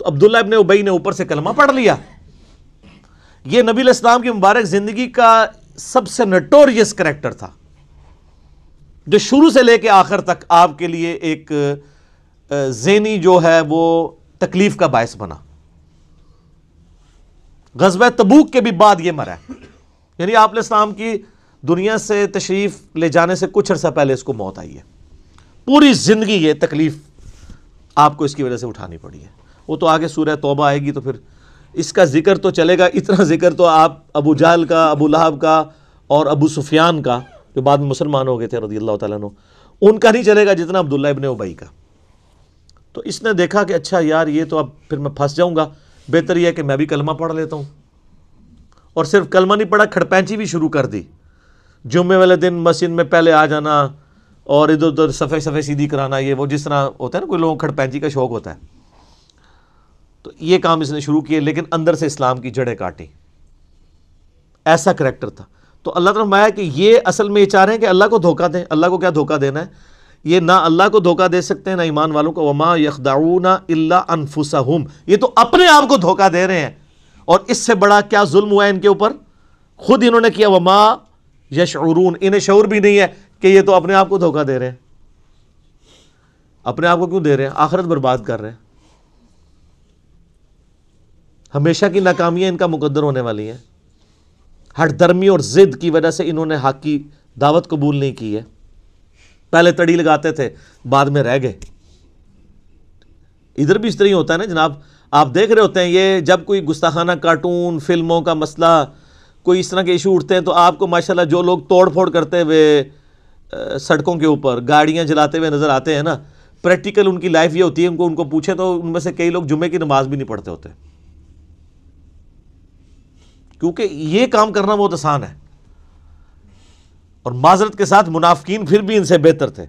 تو عبداللہ ابن ابی نے اوپر سے کلمہ پڑھ لیا. یہ نبی علیہ السلام کی مبارک زندگی کا سب سے نٹوریس کریکٹر تھا، جو شروع سے لے کے آخر تک آپ کے لیے ایک ذہنی جو ہے وہ تکلیف کا باعث بنا. غزوہ تبوک کے بھی بعد یہ مرا ہے، یعنی آپ علیہ السلام کی دنیا سے تشریف لے جانے سے کچھ عرصہ پہلے اس کو موت آئی ہے. پوری زندگی یہ تکلیف آپ کو اس کی وجہ سے اٹھانی پڑی ہے. وہ تو آگے سورہ توبہ آئے گی تو پھر اس کا ذکر تو چلے گا. اتنا ذکر تو آپ ابو جہل کا، ابو لہب کا اور ابو سفیان کا جو بعد میں مسلمان ہو گئے تھے رضی اللہ تعالیٰ عنہ، ان کا نہیں چلے گا جتنا عبداللہ ابن ابی کا. تو اس نے دیکھا کہ اچھا یار یہ تو اب پھر میں پھنس جاؤں گا، بہتر یہ ہے کہ میں بھی کلمہ پڑھ لیتا ہوں. اور صرف کلمہ نہیں پڑھا، کھڑپینچی بھی شروع کر دی. جمعے والے دن مسجد میں پہلے آ جانا اور ادھر ادھر صفحے سیدھی کرانا، یہ وہ جس طرح ہوتا ہے نا کوئی لوگوں کو کھڑپینچی کا شوق ہوتا ہے. تو یہ کام اس نے شروع کیے، لیکن اندر سے اسلام کی جڑیں کاٹی. ایسا کریکٹر تھا. تو اللہ تعالیٰ نے فرمایا کہ یہ اصل میں یہ چاہ رہے ہیں کہ اللہ کو دھوکہ دیں. اللہ کو کیا دھوکہ دینا ہے؟ یہ نہ اللہ کو دھوکہ دے سکتے ہیں نہ ایمان والوں کو. وما یخدعون الا انفسہم، یہ تو اپنے آپ کو دھوکہ دے رہے ہیں. اور اس سے بڑا کیا ظلم ہوا ہے ان کے اوپر؟ خود انہوں نے کیا. وما یشعرون، انہیں شعور بھی نہیں ہے کہ یہ تو اپنے آپ کو دھوکہ دے رہے ہیں. اپنے آپ کو کیوں دے رہے ہیں؟ آخرت برباد کر رہے ہیں. ہمیشہ کی ناکامیاں ان کا مقدر ہونے والی ہیں. ہٹ درمی اور ضد کی وجہ سے انہوں نے حق کی دعوت قبول نہیں کی ہے. پہلے تڑی لگاتے تھے، بعد میں رہ گئے. ادھر بھی اس طرح ہی ہوتا ہے نا جناب. آپ دیکھ رہے ہوتے ہیں یہ جب کوئی گستاخانہ کارٹون فلموں کا مسئلہ، کوئی اس طرح کے ایشو اٹھتے ہیں تو آپ کو ماشاءاللہ جو لوگ توڑ پھوڑ کرتے ہوئے سڑکوں کے اوپر گاڑیاں جلاتے ہوئے نظر آتے ہیں نا، پریکٹیکل ان کی لائف یہ ہوتی ہے. ان کو پوچھیں تو ان میں سے کئی لوگ جمعے کی نماز بھی نہیں پڑھتے ہوتے، کیونکہ یہ کام کرنا بہت آسان ہے. اور معذرت کے ساتھ منافقین پھر بھی ان سے بہتر تھے.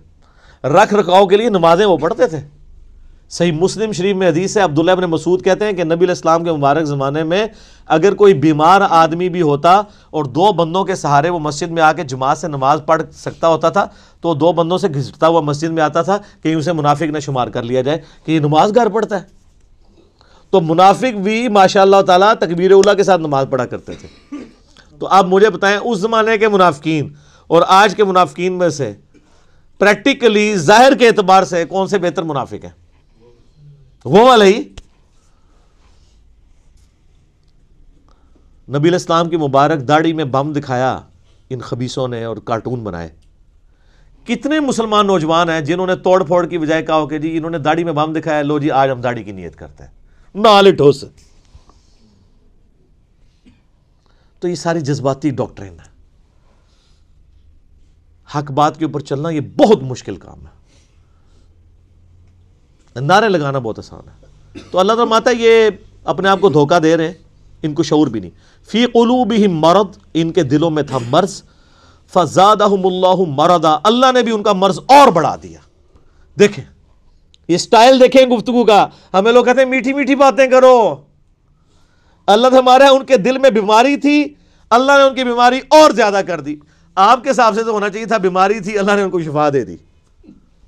رکھ رکھاؤ کے لیے نمازیں وہ پڑھتے تھے. صحیح مسلم شریف میں حدیث ہے، عبداللہ ابن مسعود کہتے ہیں کہ نبی علیہ السلام کے مبارک زمانے میں اگر کوئی بیمار آدمی بھی ہوتا اور 2 بندوں کے سہارے وہ مسجد میں آ کے جماعت سے نماز پڑھ سکتا ہوتا تھا تو 2 بندوں سے گھسٹتا ہوا مسجد میں آتا تھا کہ اسے منافق نہ شمار کر لیا جائے کہ یہ نماز گھر پڑھتا ہے. تو منافق بھی ماشاء اللہ تعالیٰ تکبیر اولیٰ کے ساتھ نماز پڑھا کرتے تھے. تو آپ مجھے بتائیں اس زمانے کے منافقین اور آج کے منافقین میں سے پریکٹیکلی ظاہر کے اعتبار سے کون سے بہتر منافق ہیں؟ وہ والے ہی. نبی علیہ السلام کی مبارک داڑھی میں بم دکھایا ان خبیثوں نے اور کارٹون بنائے. کتنے مسلمان نوجوان ہیں جنہوں نے توڑ پھوڑ کی بجائے کہا کہ جی انہوں نے داڑھی میں بم دکھایا، لو جی آج ہم داڑھی کی نیت کرتے ہیں، نال ٹھوس. تو یہ ساری جذباتی ڈاکٹرین ہے. حق بات کے اوپر چلنا یہ بہت مشکل کام ہے. نعرے لگانا بہت آسان ہے. تو اللہ تعالیٰ ماتا یہ اپنے آپ کو دھوکہ دے رہے ہیں، ان کو شعور بھی نہیں. فی قلوبہم مرض، ان کے دلوں میں تھا مرض. فزادہم اللہ مرضا، اللہ نے بھی ان کا مرض اور بڑھا دیا. دیکھیں یہ سٹائل دیکھیں گفتگو کا. ہمیں لوگ کہتے ہیں میٹھی میٹھی باتیں کرو. اللہ تو ہمارے ان کے دل میں بیماری تھی، اللہ نے ان کی بیماری اور زیادہ کر دی. آپ کے حساب سے تو ہونا چاہیے تھا بیماری تھی، اللہ نے ان کو شفا دے دی.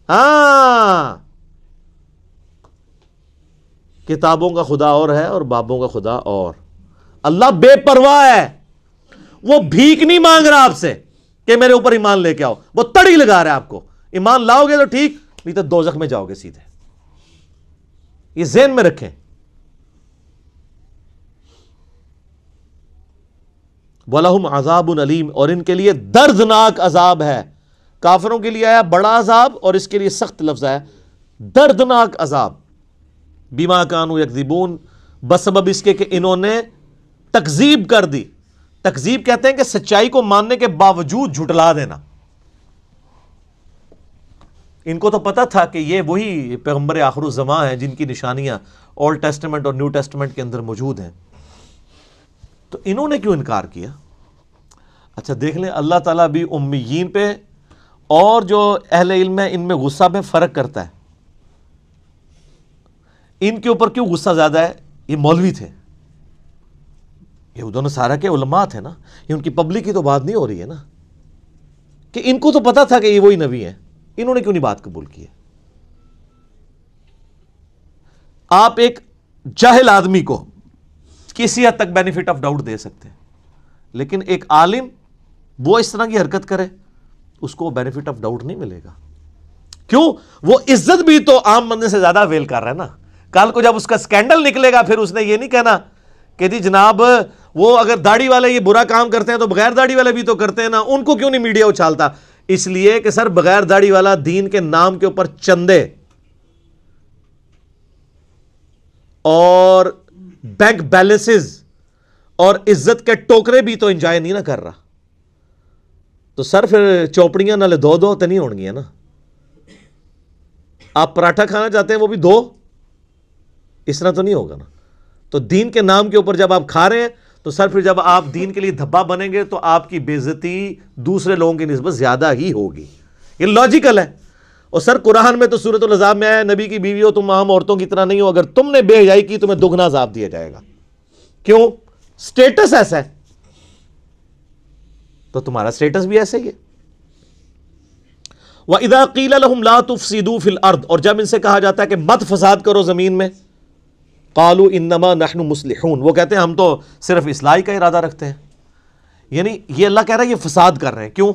ہاں، کتابوں کا خدا اور ہے اور بابوں کا خدا اور. اللہ بے پرواہ ہے، وہ بھیک نہیں مانگ رہا آپ سے کہ میرے اوپر ایمان لے کے آؤ. وہ تڑی لگا رہا ہے آپ کو. ایمان لاؤ گے تو ٹھیک، نہیں تو دوزخ میں جاؤ گے سیدھے. یہ ذہن میں رکھیں. وَلَهُمْ عَذَابٌ عَلِيمٌ، اور ان کے لیے دردناک عذاب ہے. کافروں کے لیے آیا بڑا عذاب اور اس کے لیے سخت لفظ ہے دردناک عذاب. بِمَا كَانُوا يَكْذِبُونَ، بسبب اس کے کہ انہوں نے تکذیب کر دی. تکذیب کہتے ہیں کہ سچائی کو ماننے کے باوجود جھٹلا دینا. ان کو تو پتا تھا کہ یہ وہی پیغمبر آخر الزمان ہیں جن کی نشانیاں اولڈ ٹیسٹمنٹ اور نیو ٹیسٹمنٹ کے اندر موجود ہیں. تو انہوں نے کیوں انکار کیا؟ اچھا دیکھ لیں، اللہ تعالیٰ بھی امیین پہ اور جو اہل علم ہے ان میں غصہ میں فرق کرتا ہے. ان کے اوپر کیوں غصہ زیادہ ہے؟ یہ مولوی تھے، یہود و نصارہ کے علماء تھے نا. یہ ان کی پبلک کی تو بات نہیں ہو رہی ہے نا، کہ ان کو تو پتا تھا کہ یہ وہی نبی ہیں. انہوں نے کیوں نہیں بات قبول کی ہے؟ آپ ایک جاہل آدمی کو کسی حد تک بینیفٹ آف ڈاؤٹ دے سکتے ہیں، لیکن ایک عالم وہ اس طرح کی حرکت کرے اس کو بینیفٹ آف ڈاؤٹ نہیں ملے گا. کیوں؟ وہ عزت بھی تو عام بندے سے زیادہ ویل کر رہا ہے نا. کل کو جب اس کا سکینڈل نکلے گا پھر اس نے یہ نہیں کہنا کہ جی جناب وہ اگر داڑھی والے یہ برا کام کرتے ہیں تو بغیر داڑھی والے بھی تو کرتے ہیں نا، ان کو کیوں نہیں میڈیا اچھالتا؟ اس لیے کہ سر بغیر داڑھی والا دین کے نام کے اوپر چندے اور بینک بیلنسز اور عزت کے ٹوکرے بھی تو انجوائے نہیں نہ کر رہا. تو سر پھر چوپڑیاں نالے دو تو نہیں ہون گیا نا. آپ پراٹھا کھانا چاہتے ہیں وہ بھی دو، اس طرح تو نہیں ہوگا نا. تو دین کے نام کے اوپر جب آپ کھا رہے ہیں تو سر پھر جب آپ دین کے لیے دھبا بنیں گے تو آپ کی بے عزتی دوسرے لوگوں کی نسبت زیادہ ہی ہوگی. یہ لاجیکل ہے. اور سر قرآن میں تو سورۃ الاحزاب میں ہے نبی کی بیوی ہو تم عام عورتوں کی طرح نہیں ہو، اگر تم نے بے حیائی کی تمہیں دگنا عذاب دیا جائے گا. کیوں؟ سٹیٹس ایسا ہے تو تمہارا سٹیٹس بھی ایسا ہی ہے. وَإِذَا قِيلَ لَهُمْ لَا تُفْسِدُوا فِي الْأَرْضِ، اور جب ان سے کہا جاتا ہے کہ مت فساد کرو زمین میں، قَالُوا إِنَّمَا نَحْنُ مُصْلِحُونَ، وہ کہتے ہیں ہم تو صرف اصلاح کا ارادہ رکھتے ہیں. یعنی یہ اللہ کہہ رہا ہے یہ فساد کر رہے ہیں. کیوں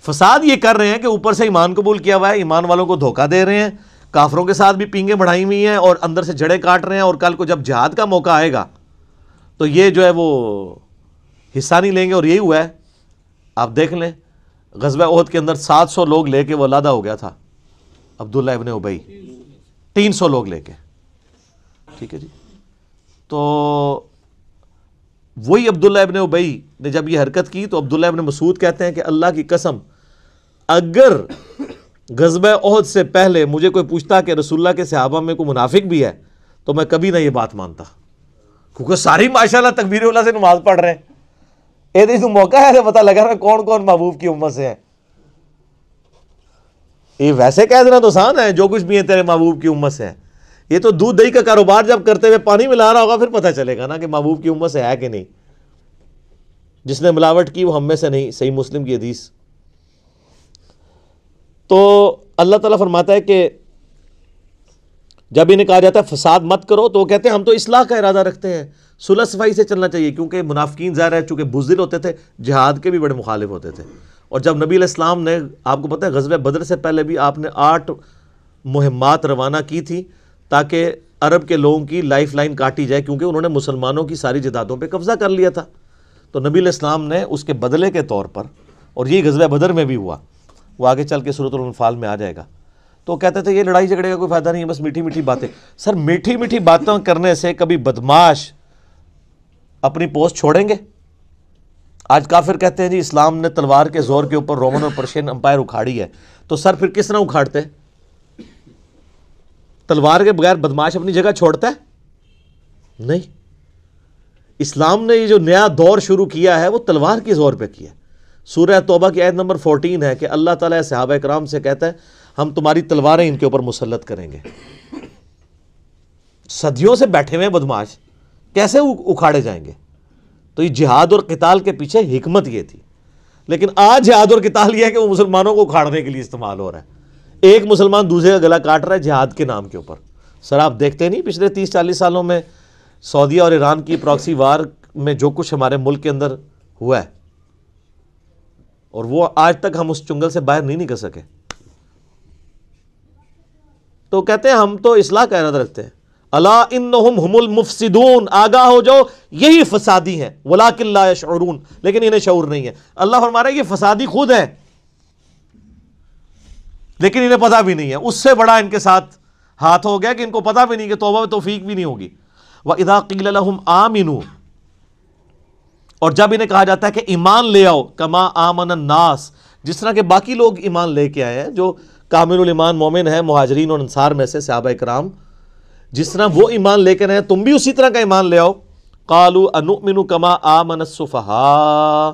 فساد یہ کر رہے ہیں؟ کہ اوپر سے ایمان قبول کیا ہوا ہے، ایمان والوں کو دھوکہ دے رہے ہیں، کافروں کے ساتھ بھی پینگیں بڑھائی ہوئی ہیں اور اندر سے جڑیں کاٹ رہے ہیں، اور کل کو جب جہاد کا موقع آئے گا تو یہ جو ہے وہ حصہ نہیں لیں گے. اور یہی ہوا ہے، آپ دیکھ لیں غزوہ احد کے اندر 700 لوگ لے کے وہ علادہ ہو گیا تھا عبداللہ ابن ابی، 300 لوگ لے کے. ٹھیک ہے جی. تو وہی عبداللہ ابن ابی نے جب یہ حرکت کی تو عبداللہ ابن مسعود کہتے ہیں کہ اللہ کی قسم اگر غزوہ احد سے پہلے مجھے کوئی پوچھتا کہ رسول اللہ کے صحابہ میں کوئی منافق بھی ہے تو میں کبھی نہ یہ بات مانتا، کیونکہ ساری ماشاءاللہ تکبیر اللہ سے نماز پڑھ رہے ہیں. یہ تو موقع ہے پتہ لگا نا کون کون محبوب کی امت سے ہے. یہ ویسے کہہ دینا تو آسان ہے جو کچھ بھی ہے تیرے محبوب کی امت سے ہے. یہ تو دودھ دہی کا کاروبار جب کرتے ہوئے پانی ملا رہا ہوگا پھر پتہ چلے گا نا کہ محبوب کی امت سے ہے کہ نہیں. جس نے ملاوٹ کی وہ ہم میں سے نہیں. صحیح مسلم کی حدیث. تو اللہ تعالیٰ فرماتا ہے کہ جب انہیں کہا جاتا ہے فساد مت کرو تو وہ کہتے ہیں ہم تو اصلاح کا ارادہ رکھتے ہیں، صلح صفائی سے چلنا چاہیے. کیونکہ منافقین ظاہر ہے چونکہ بزدل ہوتے تھے، جہاد کے بھی بڑے مخالف ہوتے تھے. اور جب نبی علیہ السلام نے، آپ کو پتہ ہے غزوہ بدر سے پہلے بھی آپ نے 8 مہمات روانہ کی تھی تاکہ عرب کے لوگوں کی لائف لائن کاٹی جائے، کیونکہ انہوں نے مسلمانوں کی ساری جائیدادوں پہ قبضہ کر لیا تھا. تو نبی علیہ السلام نے اس کے بدلے کے طور پر، اور یہ غزوہ بدر میں بھی ہوا، وہ آگے چل کے سورۃ الانفال میں آ جائے گا. تو کہتے تھے یہ لڑائی جھگڑے کا کوئی فائدہ نہیں ہے، بس میٹھی میٹھی باتیں. سر میٹھی میٹھی باتیں کرنے سے کبھی بدماش اپنی پوسٹ چھوڑیں گے؟ آج کافر کہتے ہیں جی اسلام نے تلوار کے زور کے اوپر رومن اور پرشین امپائر اکھاڑی ہے. تو سر پھر کس طرح اکھاڑتے؟ تلوار کے بغیر بدماش اپنی جگہ چھوڑتا ہے؟ نہیں. اسلام نے یہ جو نیا دور شروع کیا ہے وہ تلوار کے زور پہ کیا ہے. سورہ توبہ کی آیت نمبر 14 ہے کہ اللہ تعالیٰ صحابہ کرام سے کہتا ہے ہم تمہاری تلواریں ان کے اوپر مسلط کریں گے. صدیوں سے بیٹھے ہوئے بدماش کیسے اکھاڑے جائیں گے؟ تو یہ جہاد اور قتال کے پیچھے حکمت یہ تھی. لیکن آج جہاد اور قتال یہ ہے کہ وہ مسلمانوں کو اکھاڑنے کے لیے استعمال ہو رہا ہے. ایک مسلمان دوسرے کا گلا کاٹ رہا ہے جہاد کے نام کے اوپر. سر آپ دیکھتے نہیں پچھلے 30-40 سالوں میں سعودیہ اور ایران کی پراکسی وار میں جو کچھ ہمارے ملک کے اندر ہوا ہے، اور وہ آج تک ہم اس چنگل سے باہر نہیں نکل سکے. تو کہتے ہیں ہم تو اصلاح کا ارادہ رکھتے ہیں. الا انہم هم المفسدون، آگاہ ہو جاؤ یہی فسادی ہیں، ولکن لا یشعرون، لیکن انہیں شعور نہیں ہے. اللہ فرما رہا ہے یہ فسادی خود ہے لیکن انہیں پتہ بھی نہیں ہے. اس سے بڑا ان کے ساتھ ہاتھ ہو گیا کہ ان کو پتہ بھی نہیں کہ توبہ و توفیق بھی نہیں ہوگی. وَإِذَا قِيلَ لَهُمْ آمِنُوا، اور جب انہیں کہا جاتا ہے کہ ایمان لے آؤ، کما آمن الناس، جس طرح کہ باقی لوگ ایمان لے کے آئے ہیں جو کامل الایمان مومن ہیں مہاجرین اور انصار میں سے صحابہ کرام، جس طرح وہ ایمان لے کے رہے تم بھی اسی طرح کا ایمان لے آؤ. قالوا انؤمن کما آمن السفہاء،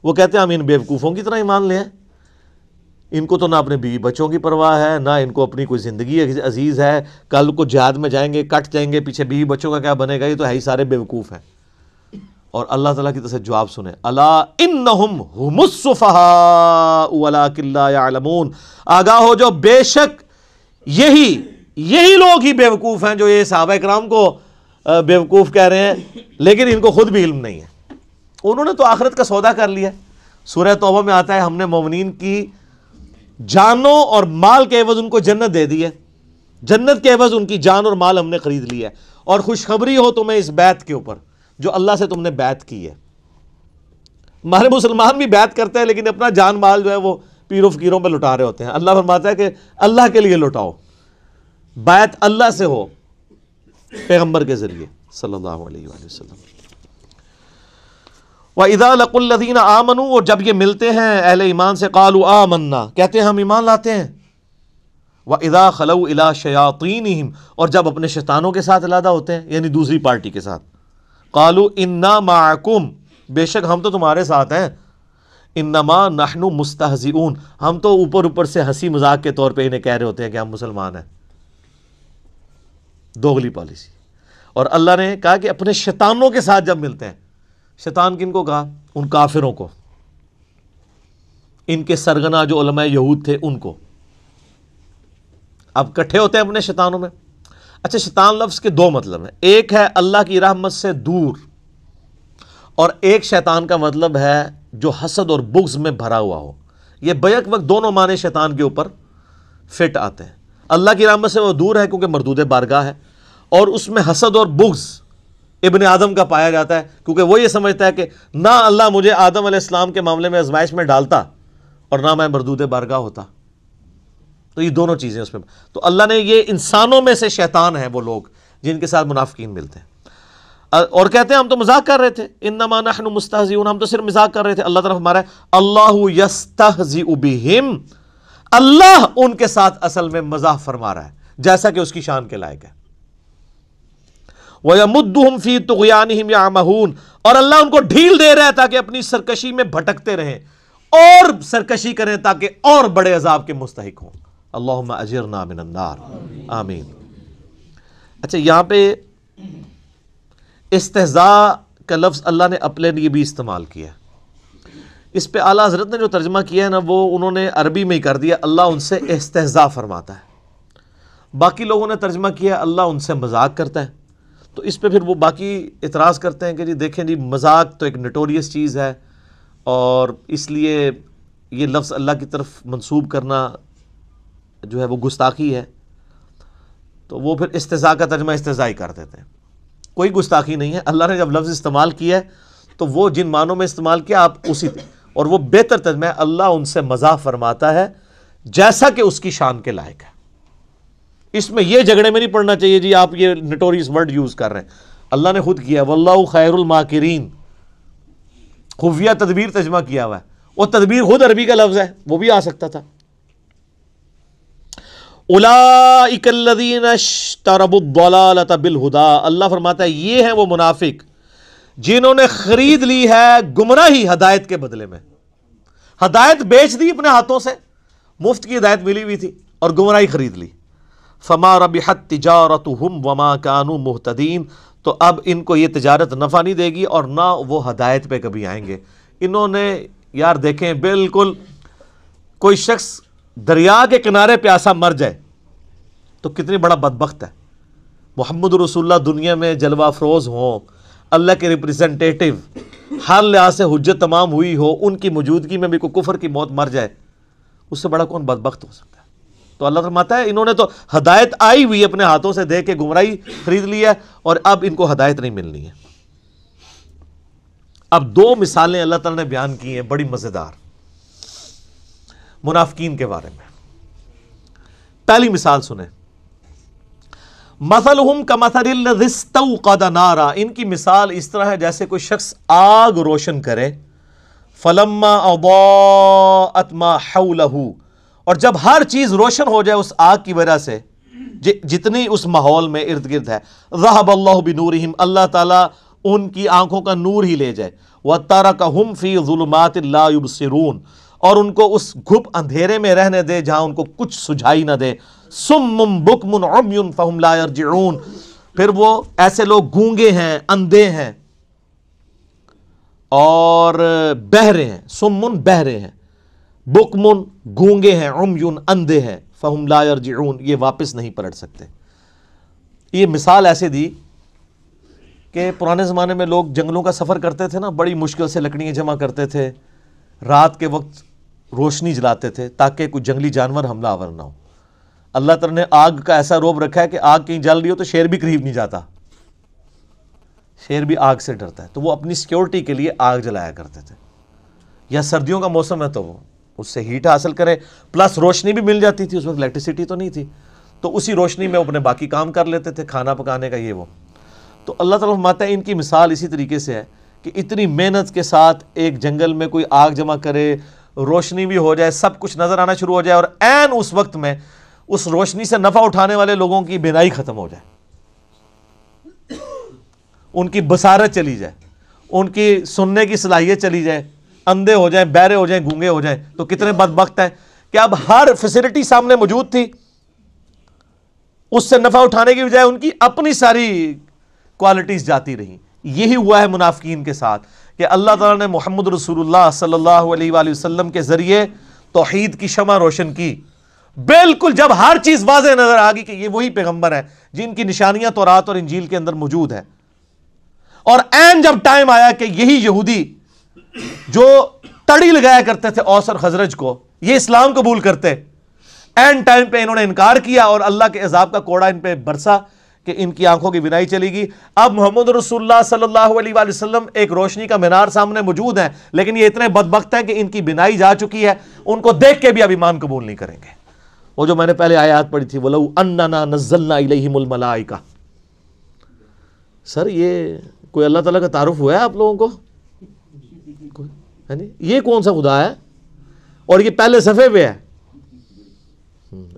وہ کہتے ہیں ہم ان بیوقوفوں کی طرح ایمان لے آئیں. ان کو تو نہ اپنے بیوی بچوں کی پرواہ ہے، نہ ان کو اپنی کوئی زندگی عزیز ہے. کل کو جہاد میں جائیں گے کٹ جائیں گے، پیچھے بیوی بچوں کا کیا بنے گا؟ یہ تو ہے ہی سارے بیوقوف ہیں. اور اللہ تعالیٰ کی طرف سے جواب سنیں، الا انہم هم السفہاء ولکن لا یعلمون، آگاہ ہو جو بے شک یہی یہی لوگ ہی بیوقوف ہیں جو یہ صحابہ کرام کو بیوقوف کہہ رہے ہیں، لیکن ان کو خود بھی علم نہیں ہے. انہوں نے تو آخرت کا سودا کر لیا. سورہ توبہ میں آتا ہے ہم نے مومنین کی جانوں اور مال کے عوض ان کو جنت دے دی ہے، جنت کے عوض ان کی جان اور مال ہم نے خرید لیا ہے، اور خوشخبری ہو تمہیں اس بیعت کے اوپر جو اللہ سے تم نے بیعت کی ہے. ہمارے مسلمان بھی بیعت کرتے ہیں لیکن اپنا جان مال جو ہے وہ پیروں فقیروں پہ لٹا رہے ہوتے ہیں. اللہ فرماتا ہے کہ اللہ کے لیے لٹاؤ، بیعت اللہ سے ہو پیغمبر کے ذریعے صلی اللہ علیہ وآلہ وسلم. وَإِذَا لَقُوا الَّذِينَ آمَنُوا، اور جب یہ ملتے ہیں اہل ایمان سے، قَالُوا آمَنَّا، کہتے ہیں ہم ایمان لاتے ہیں. وَإِذَا خَلَوْا إِلَىٰ شَيَاطِينِهِمْ، اور جب اپنے شیطانوں کے ساتھ علیحدہ ہوتے ہیں یعنی دوسری پارٹی کے ساتھ، قَالُوا إِنَّا مَعَكُمْ، بے شک ہم تو تمہارے ساتھ ہیں. انما نحن مستہزئون، ہم تو اوپر اوپر سے ہنسی مذاق کے طور پہ انہیں کہہ رہے ہوتے ہیں کہ ہم مسلمان ہیں. دوغلی پالیسی. اور اللہ نے کہا کہ اپنے شیطانوں کے ساتھ جب ملتے ہیں، شیطان کن کو کہا؟ ان کافروں کو، ان کے سرغنہ جو علماء یہود تھے ان کو. اب کٹھے ہوتے ہیں اپنے شیطانوں میں. اچھا، شیطان لفظ کے دو مطلب ہیں، ایک ہے اللہ کی رحمت سے دور، اور ایک شیطان کا مطلب ہے جو حسد اور بغض میں بھرا ہوا ہو. یہ بیک وقت دونوں معنی شیطان کے اوپر فٹ آتے ہیں. اللہ کی رحمت سے وہ دور ہے کیونکہ مردود بارگاہ ہے، اور اس میں حسد اور بغض ابن آدم کا پایا جاتا ہے کیونکہ وہ یہ سمجھتا ہے کہ نہ اللہ مجھے آدم علیہ السلام کے معاملے میں آزمائش میں ڈالتا اور نہ میں مردود بارگاہ ہوتا. تو یہ دونوں چیزیں اس میں. تو اللہ نے یہ انسانوں میں سے شیطان ہیں وہ لوگ جن کے ساتھ منافقین ملتے ہیں اور کہتے ہیں ہم تو مذاق کر رہے تھے. انما نحن مستہزئون، ہم تو صرف مذاق کر رہے تھے. اللہ تعالیٰ فرما رہا ہے اللہ یستہزئ بہم، اللہ ان کے ساتھ اصل میں مزاح فرما رہا ہے جیسا کہ اس کی شان کے لائق ہے. وَيَمُدُّهُمْ فِي طُغْيَانِهِمْ يَعْمَهُونَ، اور اللہ ان کو ڈھیل دے رہا ہے تاکہ اپنی سرکشی میں بھٹکتے رہیں اور سرکشی کریں تاکہ اور بڑے عذاب کے مستحق ہوں. اللہم اجرنا من النار، آمین. اچھا، یہاں پہ استہزاء کا لفظ اللہ نے اپنے لیے بھی استعمال کیا. اس پہ اعلیٰ حضرت نے جو ترجمہ کیا ہے نا وہ انہوں نے عربی میں ہی کر دیا، اللہ ان سے استہزاء فرماتا ہے. باقی لوگوں نے ترجمہ کیا اللہ ان سے مذاق کرتا ہے. تو اس پہ پھر وہ باقی اعتراض کرتے ہیں کہ جی دیکھیں جی مذاق تو ایک نٹوریس چیز ہے اور اس لیے یہ لفظ اللہ کی طرف منسوب کرنا جو ہے وہ گستاخی ہے. تو وہ پھر استہزاء کا ترجمہ استہزاء ہی کر دیتے ہیں. کوئی گستاخی نہیں ہے. اللہ نے جب لفظ استعمال کیا ہے تو وہ جن معنوں میں استعمال کیا آپ اسی، اور وہ بہتر ترجمہ ہے اللہ ان سے مزاح فرماتا ہے جیسا کہ اس کی شان کے لائق ہے. اس میں یہ جھگڑے میں نہیں پڑنا چاہیے جی آپ یہ نٹوریس ورڈ یوز کر رہے ہیں. اللہ نے خود کیا واللہ خیر الماکرین، خفیہ تدبیر ترجمہ کیا ہوا ہے. وہ تدبیر خود عربی کا لفظ ہے، وہ بھی آ سکتا تھا. اولئک الذین اشتروا الضلالۃ بالہدی، اللہ فرماتا ہے یہ ہیں وہ منافق جنہوں نے خرید لی ہے گمراہی ہدایت کے بدلے میں. ہدایت بیچ دی اپنے ہاتھوں سے، مفت کی ہدایت ملی ہوئی تھی اور گمراہی خرید لی. فما ربحت تجارتہم وما کانوا مہتدین، تو اب ان کو یہ تجارت نفع نہیں دے گی اور نہ وہ ہدایت پہ کبھی آئیں گے. انہوں نے یار دیکھیں بالکل کوئی شخص دریا کے کنارے پیاسا مر جائے تو کتنی بڑا بدبخت ہے. محمد رسول اللہ دنیا میں جلوہ افروز ہوں، اللہ کے ریپریزنٹیٹیو، ہر لحاظ سے حجت تمام ہوئی ہو، ان کی موجودگی میں بھی کوئی کفر کی موت مر جائے، اس سے بڑا کون بدبخت ہو سکتا ہے. تو اللہ فرماتا ہے انہوں نے تو ہدایت آئی ہوئی اپنے ہاتھوں سے دے کے گمراہی خرید لی ہے اور اب ان کو ہدایت نہیں ملنی ہے. اب دو مثالیں اللہ تعالیٰ نے بیان کی ہیں بڑی مزیدار منافقین کے بارے میں. پہلی مثال سنیں، مثلہم کمثل الذی استوقد نارا، ان کی مثال اس طرح ہے جیسے کوئی شخص آگ روشن کرے، فلما اضاءت ما حولہ، اور جب ہر چیز روشن ہو جائے اس آگ کی وجہ سے جتنی اس ماحول میں ارد گرد ہے، ذہب اللہ بنورہم، اللہ تعالیٰ ان کی آنکھوں کا نور ہی لے جائے، وترکہم فی ظلمات لا یبصرون، اور ان کو اس گھپ اندھیرے میں رہنے دے جہاں ان کو کچھ سجھائی نہ دے. صم بکم عمی فہم لا یرجعون، پھر وہ ایسے لوگ گونگے ہیں، اندھے ہیں اور بہرے ہیں. صم بہرے ہیں، بکم گونگے ہیں، عمی اندھے ہیں، فہم لا یرجعون، یہ واپس نہیں پلٹ سکتے۔ یہ مثال ایسے دی کہ پرانے زمانے میں لوگ جنگلوں کا سفر کرتے تھے نا، بڑی مشکل سے لکڑیاں جمع کرتے تھے، رات کے وقت روشنی جلاتے تھے تاکہ کوئی جنگلی جانور حملہ آور نہ ہو۔ اللہ تعالیٰ نے آگ کا ایسا روب رکھا ہے کہ آگ کہیں جل رہی ہو تو شیر بھی قریب نہیں جاتا، شیر بھی آگ سے ڈرتا ہے، تو وہ اپنی سیکیورٹی کے لیے آگ جلایا کرتے تھے۔ یا سردیوں کا موسم ہے تو وہ اس سے ہیٹ حاصل کرے، پلس روشنی بھی مل جاتی تھی، اس وقت الیکٹریسٹی تو نہیں تھی، تو اسی روشنی میں وہ اپنے باقی کام کر لیتے تھے، کھانا پکانے کا یہ وہ۔ تو اللہ تعالیٰ فرماتا ہے ان کی مثال اسی طریقے سے ہے کہ اتنی محنت کے ساتھ ایک جنگل میں کوئی آگ جمع کرے، روشنی بھی ہو جائے، سب کچھ نظر آنا شروع ہو جائے، اور عین اس وقت میں اس روشنی سے نفع اٹھانے والے لوگوں کی بینائی ختم ہو جائے، ان کی بصارت چلی جائے، ان کی سننے کی صلاحیت چلی جائے، اندھے ہو جائیں، بہرے ہو جائیں، گونگے ہو جائیں، تو کتنے بدبخت ہیں کہ اب ہر فیسلٹی سامنے موجود تھی، اس سے نفع اٹھانے کی بجائے ان کی اپنی ساری کوالٹیز جاتی رہیں۔ یہی ہوا ہے منافقین کے ساتھ کہ اللہ تعالیٰ نے محمد رسول اللہ صلی اللہ علیہ وآلہ وسلم کے ذریعے توحید کی شمع روشن کی، بالکل جب ہر چیز واضح نظر آ گئی کہ یہ وہی پیغمبر ہے جن کی نشانیاں تورات اور انجیل کے اندر موجود ہے، اور عین جب ٹائم آیا کہ یہی یہودی جو تڑی لگایا کرتے تھے اوس اور خزرج کو، یہ اسلام قبول کرتے، عین ٹائم پہ انہوں نے انکار کیا اور اللہ کے عذاب کا کوڑا ان پہ برسا کہ ان کی آنکھوں کی بینائی چلی گئی۔ اب محمد رسول اللہ صلی اللہ علیہ وآلہ وسلم ایک روشنی کا مینار سامنے موجود ہے، لیکن یہ اتنے بدبخت ہیں کہ ان کی بینائی جا چکی ہے، ان کو دیکھ کے بھی اب ایمان قبول نہیں کریں گے۔ وہ جو میں نے پہلے آیات پڑھی تھی، وَلَوْ أَنَّنَا نَزَّلْنَا إِلَيْهِمُ الْمَلَائِكَةَ، سر یہ کوئی اللہ تعالیٰ کا تعارف ہوا ہے آپ لوگوں کو؟ یہ کون سا خدا ہے؟ اور یہ پہلے صفحے پہ ہے،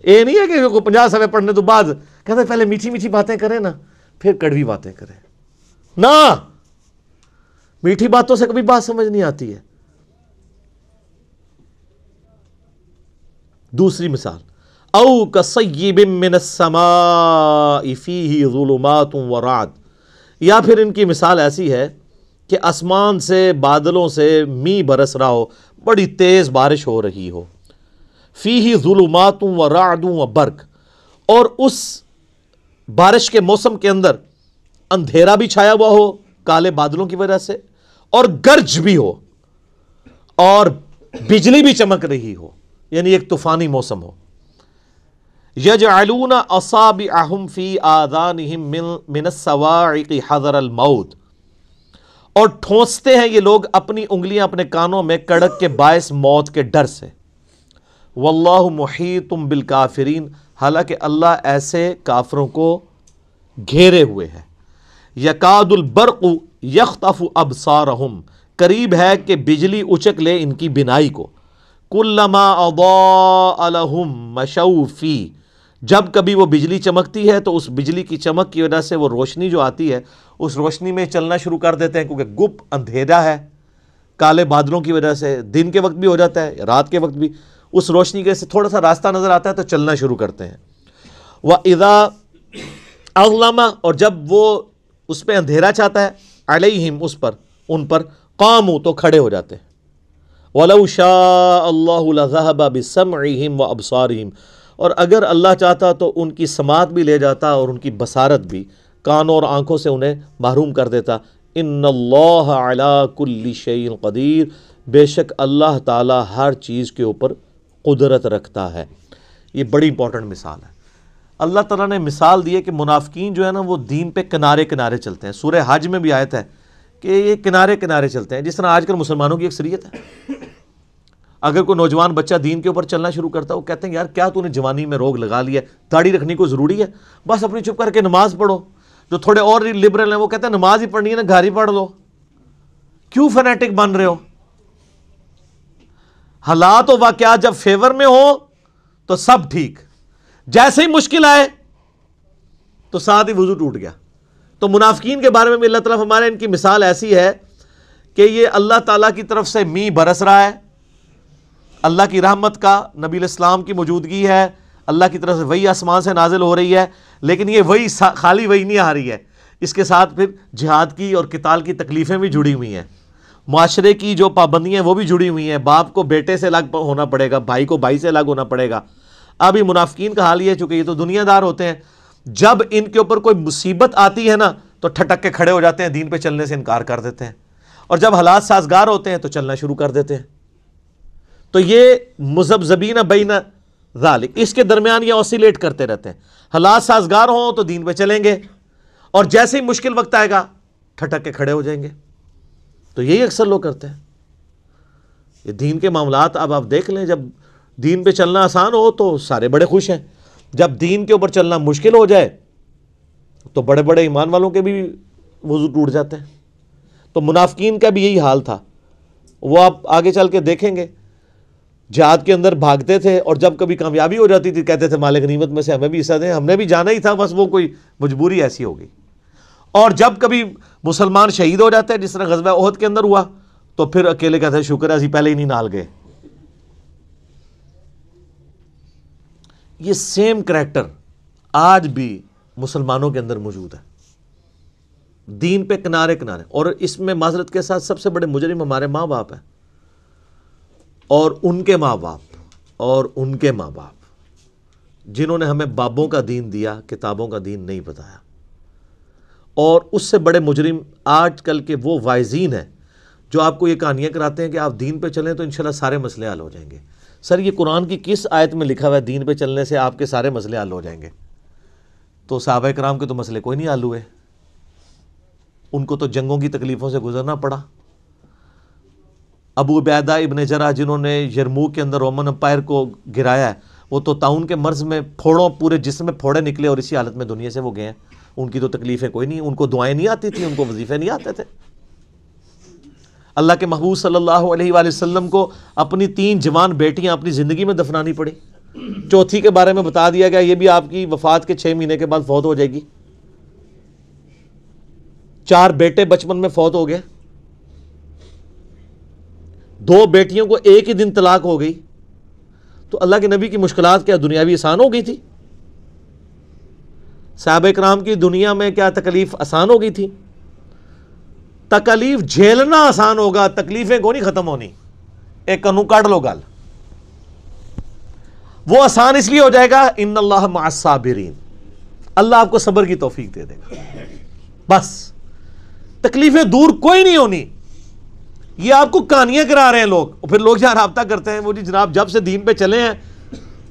یہ نہیں ہے کہ 50 صفحے پڑھنے تو بعد کہتے ہیں پہلے میٹھی میٹھی باتیں کریں نا پھر کڑوی باتیں کریں، نہ میٹھی باتوں سے کبھی بات سمجھ نہیں آتی ہے۔ دوسری مثال، او کصیب من السماء فیہ ظلمات ورعد، یا پھر ان کی مثال ایسی ہے کہ آسمان سے بادلوں سے می برس رہا ہو، بڑی تیز بارش ہو رہی ہو، فیہ ظلمات ورعد وبرق، اور اس بارش کے موسم کے اندر اندھیرا بھی چھایا ہوا ہو کالے بادلوں کی وجہ سے، اور گرج بھی ہو، اور بجلی بھی چمک رہی ہو، یعنی ایک طوفانی موسم ہو۔ یجعلون اصابعہم فی آذانہم من الصواعق حذر الموت، اور ٹھونستے ہیں یہ لوگ اپنی انگلیاں اپنے کانوں میں کڑک کے باعث موت کے ڈر سے۔ واللہ محیط بالکافرین، حالانکہ اللہ ایسے کافروں کو گھیرے ہوئے ہے۔ یکاد البرق یخطف ابصارہم، قریب ہے کہ بجلی اچک لے ان کی بینائی کو۔ کلما اضاء لہم مشوا فیہ، جب کبھی وہ بجلی چمکتی ہے تو اس بجلی کی چمک کی وجہ سے وہ روشنی جو آتی ہے اس روشنی میں چلنا شروع کر دیتے ہیں، کیونکہ گپ اندھیرا ہے کالے بادلوں کی وجہ سے، دن کے وقت بھی ہو جاتا ہے رات کے وقت بھی، اس روشنی کے سے تھوڑا سا راستہ نظر آتا ہے تو چلنا شروع کرتے ہیں۔ وَإِذَا أَظْلَمَ، اور جب وہ اس پہ اندھیرا چاہتا ہے، علیہم، اس پر، ان پر، قاموا، تو کھڑے ہو جاتے ہیں۔ وَلَوْ شَاءَ اللَّهُ لَذَهَبَ بِسَمْعِهِمْ وَأَبْصَارِهِمْ، اور اگر اللہ چاہتا تو ان کی سماعت بھی لے جاتا اور ان کی بصارت بھی، کانوں اور آنکھوں سے انہیں محروم کر دیتا۔ ان اللہ علی کل شیء قدیر، بے شک اللہ تعالی ہر چیز کے اوپر قدرت رکھتا ہے۔ یہ بڑی امپورٹنٹ مثال ہے۔ اللہ تعالیٰ نے مثال دی ہے کہ منافقین جو ہے نا وہ دین پہ کنارے کنارے چلتے ہیں۔ سورہ حج میں بھی آیت ہے کہ یہ کنارے کنارے چلتے ہیں، جس طرح آج کل مسلمانوں کی اکثریت ہے۔ اگر کوئی نوجوان بچہ دین کے اوپر چلنا شروع کرتا ہے، وہ کہتے ہیں یار کیا تو نے جوانی میں روگ لگا لیا ہے، داڑھی رکھنی کو ضروری ہے، بس اپنی چپ کر کے نماز پڑھو۔ جو تھوڑے اور لبرل ہیں وہ کہتے ہیں نماز ہی پڑھنی ہے نا، گھر ہی پڑھ لو، کیوں فنیٹک بن رہے ہو؟ حالات و واقعات جب فیور میں ہو تو سب ٹھیک، جیسے ہی مشکل آئے تو ساتھ ہی وضو ٹوٹ گیا۔ تو منافقین کے بارے میں بھی اللہ تعالیٰ ہمارے ان کی مثال ایسی ہے کہ یہ اللہ تعالیٰ کی طرف سے می برس رہا ہے، اللہ کی رحمت کا، نبی علیہ السلام کی موجودگی ہے، اللہ کی طرف سے وحی آسمان سے نازل ہو رہی ہے، لیکن یہ وحی خالی وحی نہیں آ رہی ہے، اس کے ساتھ پھر جہاد کی اور قتال کی تکلیفیں بھی جڑی ہوئی ہیں، معاشرے کی جو پابندیاں وہ بھی جڑی ہوئی ہیں، باپ کو بیٹے سے الگ ہونا پڑے گا، بھائی کو بھائی سے الگ ہونا پڑے گا، اب یہ منافقین کا حال یہ ہے، چونکہ یہ تو دنیا دار ہوتے ہیں، جب ان کے اوپر کوئی مصیبت آتی ہے نا تو ٹھٹک کے کھڑے ہو جاتے ہیں، دین پہ چلنے سے انکار کر دیتے ہیں، اور جب حالات سازگار ہوتے ہیں تو چلنا شروع کر دیتے ہیں. تو یہ مذبذبین بین ذالک، اس کے درمیان یہ اوسیلیٹ کرتے رہتے ہیں. حالات سازگار ہوں تو دین پہ چلیں گے، اور جیسے ہی مشکل وقت آئے گا ٹھٹک کے کھڑے ہو جائیں گے. تو یہی اکثر لوگ کرتے ہیں. یہ دین کے معاملات اب آپ دیکھ لیں، جب دین پہ چلنا آسان ہو تو سارے بڑے خوش ہیں، جب دین کے اوپر چلنا مشکل ہو جائے تو بڑے بڑے ایمان والوں کے بھی وضو ٹوٹ جاتے ہیں. تو منافقین کا بھی یہی حال تھا. وہ آپ آگے چل کے دیکھیں گے، جہاد کے اندر بھاگتے تھے، اور جب کبھی کامیابی ہو جاتی تھی کہتے تھے مال غنیمت میں سے ہمیں بھی حصہ دیں، ہم نے بھی جانا ہی تھا، بس وہ کوئی مجبوری ایسی ہو گئی. اور جب کبھی مسلمان شہید ہو جاتے ہیں، جس طرح غزوہ احد کے اندر ہوا، تو پھر اکیلے کہتے ہیں شکر ہے اسی پہلے ہی نہیں نال گئے. یہ سیم کریکٹر آج بھی مسلمانوں کے اندر موجود ہے، دین پہ کنارے کنارے. اور اس میں معذرت کے ساتھ سب سے بڑے مجرم ہمارے ماں باپ ہیں، اور ان کے ماں باپ، اور ان کے ماں باپ، جنہوں نے ہمیں بابوں کا دین دیا، کتابوں کا دین نہیں بتایا. اور اس سے بڑے مجرم آج کل کے وہ وائزین ہیں جو آپ کو یہ کہانیاں کراتے ہیں کہ آپ دین پہ چلیں تو انشاءاللہ سارے مسئلے حل ہو جائیں گے. سر یہ قرآن کی کس آیت میں لکھا ہوا ہے دین پہ چلنے سے آپ کے سارے مسئلے حل ہو جائیں گے؟ تو صحابہ کرام کے تو مسئلے کوئی نہیں حل ہوئے، ان کو تو جنگوں کی تکلیفوں سے گزرنا پڑا. ابو عبیدہ ابن جرح جنہوں نے یرموک کے اندر رومن امپائر کو گرایا ہے، وہ تو طاعون کے مرض میں پھوڑوں پورے جسم میں پھوڑے نکلے اور اسی حالت میں دنیا سے وہ گئے ہیں. ان کی تو تکلیفیں کوئی نہیں، ان کو دعائیں نہیں آتی تھیں، ان کو وظیفے نہیں آتے تھے. اللہ کے محبوب صلی اللہ علیہ وآلہ وسلم کو اپنی 3 جوان بیٹیاں اپنی زندگی میں دفنانی پڑی. چوتھی کے بارے میں بتا دیا گیا یہ بھی آپ کی وفات کے 6 مہینے کے بعد فوت ہو جائے گی. 4 بیٹے بچپن میں فوت ہو گئے، 2 بیٹیوں کو ایک ہی دن طلاق ہو گئی. تو اللہ کے نبی کی مشکلات کیا دنیاوی آسان ہو گئی تھی؟ صحابہ کرام کی دنیا میں کیا تکلیف آسان ہو گئی تھی؟ تکلیف جھیلنا آسان ہوگا، تکلیفیں کو نہیں ختم ہونی. ایک کنو کاٹ لو گل، وہ آسان اس لیے ہو جائے گا ان اللہ مع الصابرین، اللہ آپ کو صبر کی توفیق دے دے گا. بس تکلیفیں دور کوئی نہیں ہونی. یہ آپ کو کہانیاں کرا رہے ہیں لوگ، اور پھر لوگ جہاں رابطہ کرتے ہیں وہ جی جناب جب سے دین پہ چلے ہیں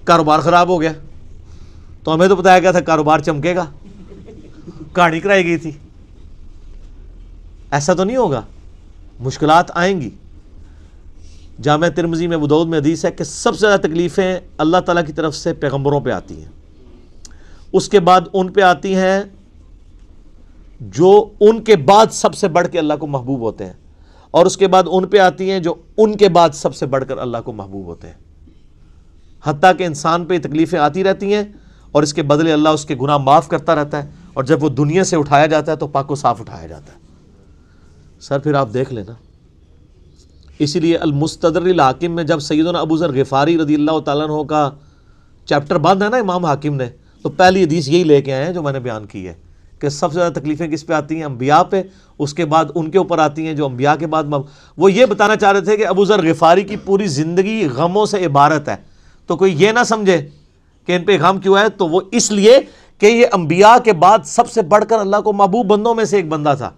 کاروبار خراب ہو گیا. تو ہمیں تو بتایا گیا تھا کاروبار چمکے گا، کہانی کرائی گئی تھی. ایسا تو نہیں ہوگا، مشکلات آئیں گی. جامع ترمذی میں ابو داؤد میں حدیث ہے کہ سب سے زیادہ تکلیفیں اللہ تعالیٰ کی طرف سے پیغمبروں پہ آتی ہیں، اس کے بعد ان پہ آتی ہیں جو ان کے بعد سب سے بڑھ کے اللہ کو محبوب ہوتے ہیں، اور اس کے بعد ان پہ آتی ہیں جو ان کے بعد سب سے بڑھ کر اللہ کو محبوب ہوتے ہیں. حتیٰ کہ انسان پہ تکلیفیں آتی رہتی ہیں اور اس کے بدلے اللہ اس کے گناہ معاف کرتا رہتا ہے، اور جب وہ دنیا سے اٹھایا جاتا ہے تو پاک و صاف اٹھایا جاتا ہے. سر پھر آپ دیکھ لینا، اسی لیے المستدرک الحاکم میں جب سیدنا ابو ذر غفاری رضی اللہ تعالیٰ عنہ کا چیپٹر باندھا نا امام حاکم نے، تو پہلی حدیث یہی لے کے آئے ہیں جو میں نے بیان کی ہے کہ سب سے زیادہ تکلیفیں کس پہ آتی ہیں؟ انبیاء پہ، اس کے بعد ان کے اوپر آتی ہیں جو انبیاء کے بعد وہ یہ بتانا چاہ رہے تھے کہ ابو ذر غفاری کی پوری زندگی غموں سے عبارت ہے. تو کوئی یہ نہ سمجھے کہ ان پہ غم کیوں ہے، تو وہ اس لیے کہ یہ انبیاء کے بعد سب سے بڑھ کر اللہ کو محبوب بندوں میں سے ایک بندہ تھا.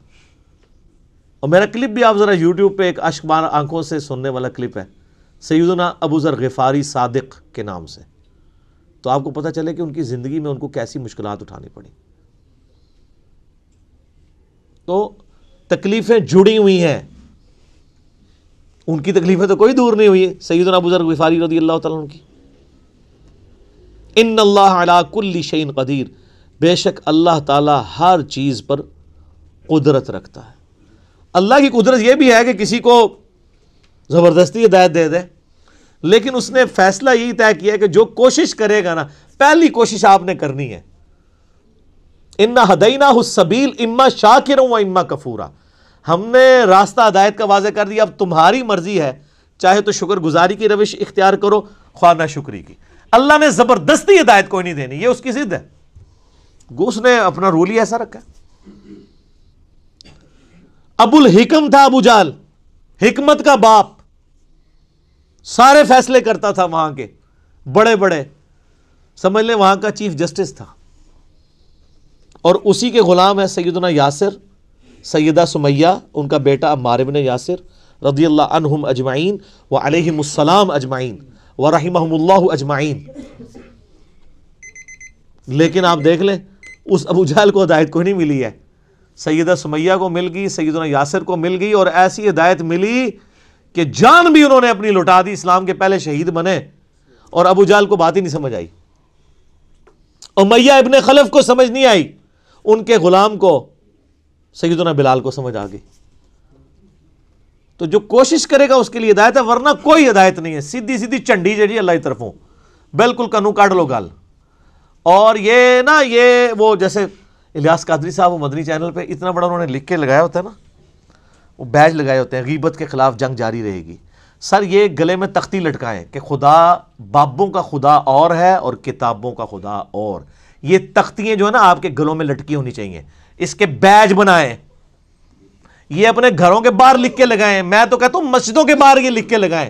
اور میرا کلپ بھی آپ ذرا یوٹیوب پہ ایک اشک بار آنکھوں سے سننے والا کلپ ہے سیدنا ابو ذر غفاری صادق کے نام سے، تو آپ کو پتہ چلے کہ ان کی زندگی میں ان کو کیسی مشکلات اٹھانی پڑی. تو تکلیفیں جڑی ہوئی ہیں، ان کی تکلیفیں تو کوئی دور نہیں ہوئی سیدنا ابو ذر غفاری رضی اللہ تعالیٰ عنہ کی. ان اللہ علی کل شیء قدیر، بے شک اللہ تعالیٰ ہر چیز پر قدرت رکھتا ہے. اللہ کی قدرت یہ بھی ہے کہ کسی کو زبردستی ہدایت دے دے، لیکن اس نے فیصلہ یہی طے کیا ہے کہ جو کوشش کرے گا نا، پہلی کوشش آپ نے کرنی ہے. انا ہدیناہ السبیل اما شاکرا و اما کفورا، ہم نے راستہ ہدایت کا واضح کر دیا، اب تمہاری مرضی ہے، چاہے تو شکر گزاری کی روش اختیار کرو، خواہ نہ شکری کی. اللہ نے زبردستی ہدایت کوئی نہیں دینی، یہ اس کی ضد ہے. اس نے اپنا رول ہی ایسا رکھا ہے. ابو الحکم تھا ابو جہل، حکمت کا باپ، سارے فیصلے کرتا تھا وہاں کے بڑے بڑے. سمجھ لیں وہاں کا چیف جسٹس تھا، اور اسی کے غلام ہے سیدنا یاسر، سیدہ سمیہ، ان کا بیٹا عمار ابن یاسر رضی اللہ عنہم اجمعین وعلیہم السلام اجمعین ورحمہم اللہ اجمعین۔ لیکن آپ دیکھ لیں اس ابو جہل کو ہدایت کوئی نہیں ملی ہے، سیدہ سمیہ کو مل گئی، سیدنا یاسر کو مل گئی، اور ایسی ہدایت ملی کہ جان بھی انہوں نے اپنی لٹا دی، اسلام کے پہلے شہید بنے، اور ابو جہل کو بات ہی نہیں سمجھ آئی، امیہ ابن خلف کو سمجھ نہیں آئی، ان کے غلام کو سیدنا بلال کو سمجھ آ گئی۔ تو جو کوشش کرے گا اس کے لیے ہدایت ہے، ورنہ کوئی ہدایت نہیں ہے، سیدھی سیدھی چنڈی جی اللہ کی طرفوں، بالکل کنو کاٹ لو گال۔ اور یہ وہ جیسے الیاس قادری صاحب وہ مدنی چینل پہ اتنا بڑا انہوں نے لکھ کے لگایا ہوتا ہے نا، وہ بیج لگائے ہوتے ہیں، غیبت کے خلاف جنگ جاری رہے گی۔ سر یہ گلے میں تختی لٹکائیں کہ خدا بابوں کا خدا اور ہے اور کتابوں کا خدا اور، یہ تختیاں جو ہے نا آپ کے گلوں میں لٹکی ہونی چاہیے، اس کے بیج بنائیں، یہ اپنے گھروں کے باہر لکھ کے لگائیں، میں تو کہتا ہوں مسجدوں کے باہر یہ لکھ کے لگائیں،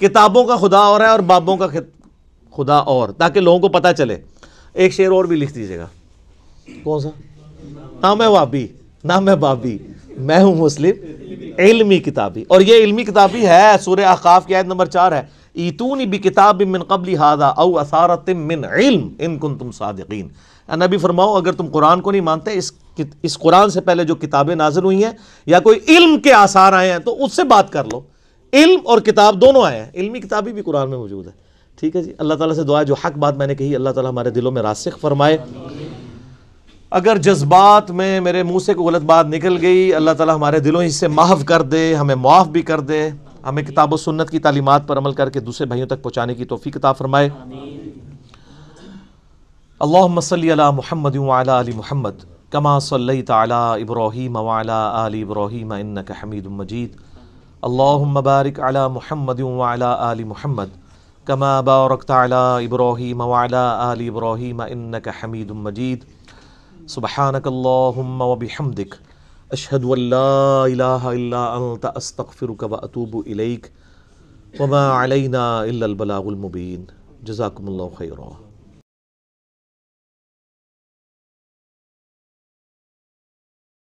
کتابوں کا خدا اور ہے اور بابوں کا خدا اور، تاکہ لوگوں کو پتہ چلے۔ ایک شعر اور بھی لکھ دیجیے گا، کون سا؟ نہ میں وابی نہ میں بابی، میں ہوں مسلم علمی کتابی، اور یہ علمی کتابی ہے، سورہ احقاف کی آیت نمبر 4 ہے، ایتونی بکتاب من قبل ھذا او اثارۃ من علم ان کنتم صادقین۔ نبی فرماؤ اگر تم قرآن کو نہیں مانتے، اس قرآن سے پہلے جو کتابیں نازل ہوئی ہیں یا کوئی علم کے آثار آئے ہیں تو اس سے بات کر لو، علم اور کتاب دونوں آئے ہیں، علمی کتابی بھی قرآن میں موجود ہے۔ ٹھیک ہے جی، اللہ تعالیٰ سے دعا ہے جو حق بات میں نے کہی اللہ تعالیٰ ہمارے دلوں میں راسخ فرمائے، اگر جذبات میں میرے منہ سے کوئی غلط بات نکل گئی اللہ تعالیٰ ہمارے دلوں ہی سے محو کر دے، ہمیں معاف بھی کر دے، ہمیں کتاب و سنت کی تعلیمات پر عمل کر کے دوسرے بھائیوں تک پہنچانے کی توفیق عطا فرمائے۔ اللہم صلی علی محمد وعلی آل محمد کما صلیت علی ابراہیم وعلی آل ابراہیم انک حمید مجید، اللہم بارک علی محمد وعلی آل محمد کما بارکت علی ابراہیم وعلی آل ابراہیم انک حمید مجید، سبحانک اللہم وبحمدک اشہد ان لا الہ الا انت استغفرک واتوب الیک وما علینا الا البلاغ المبین۔ جزاکم اللہ خیرا۔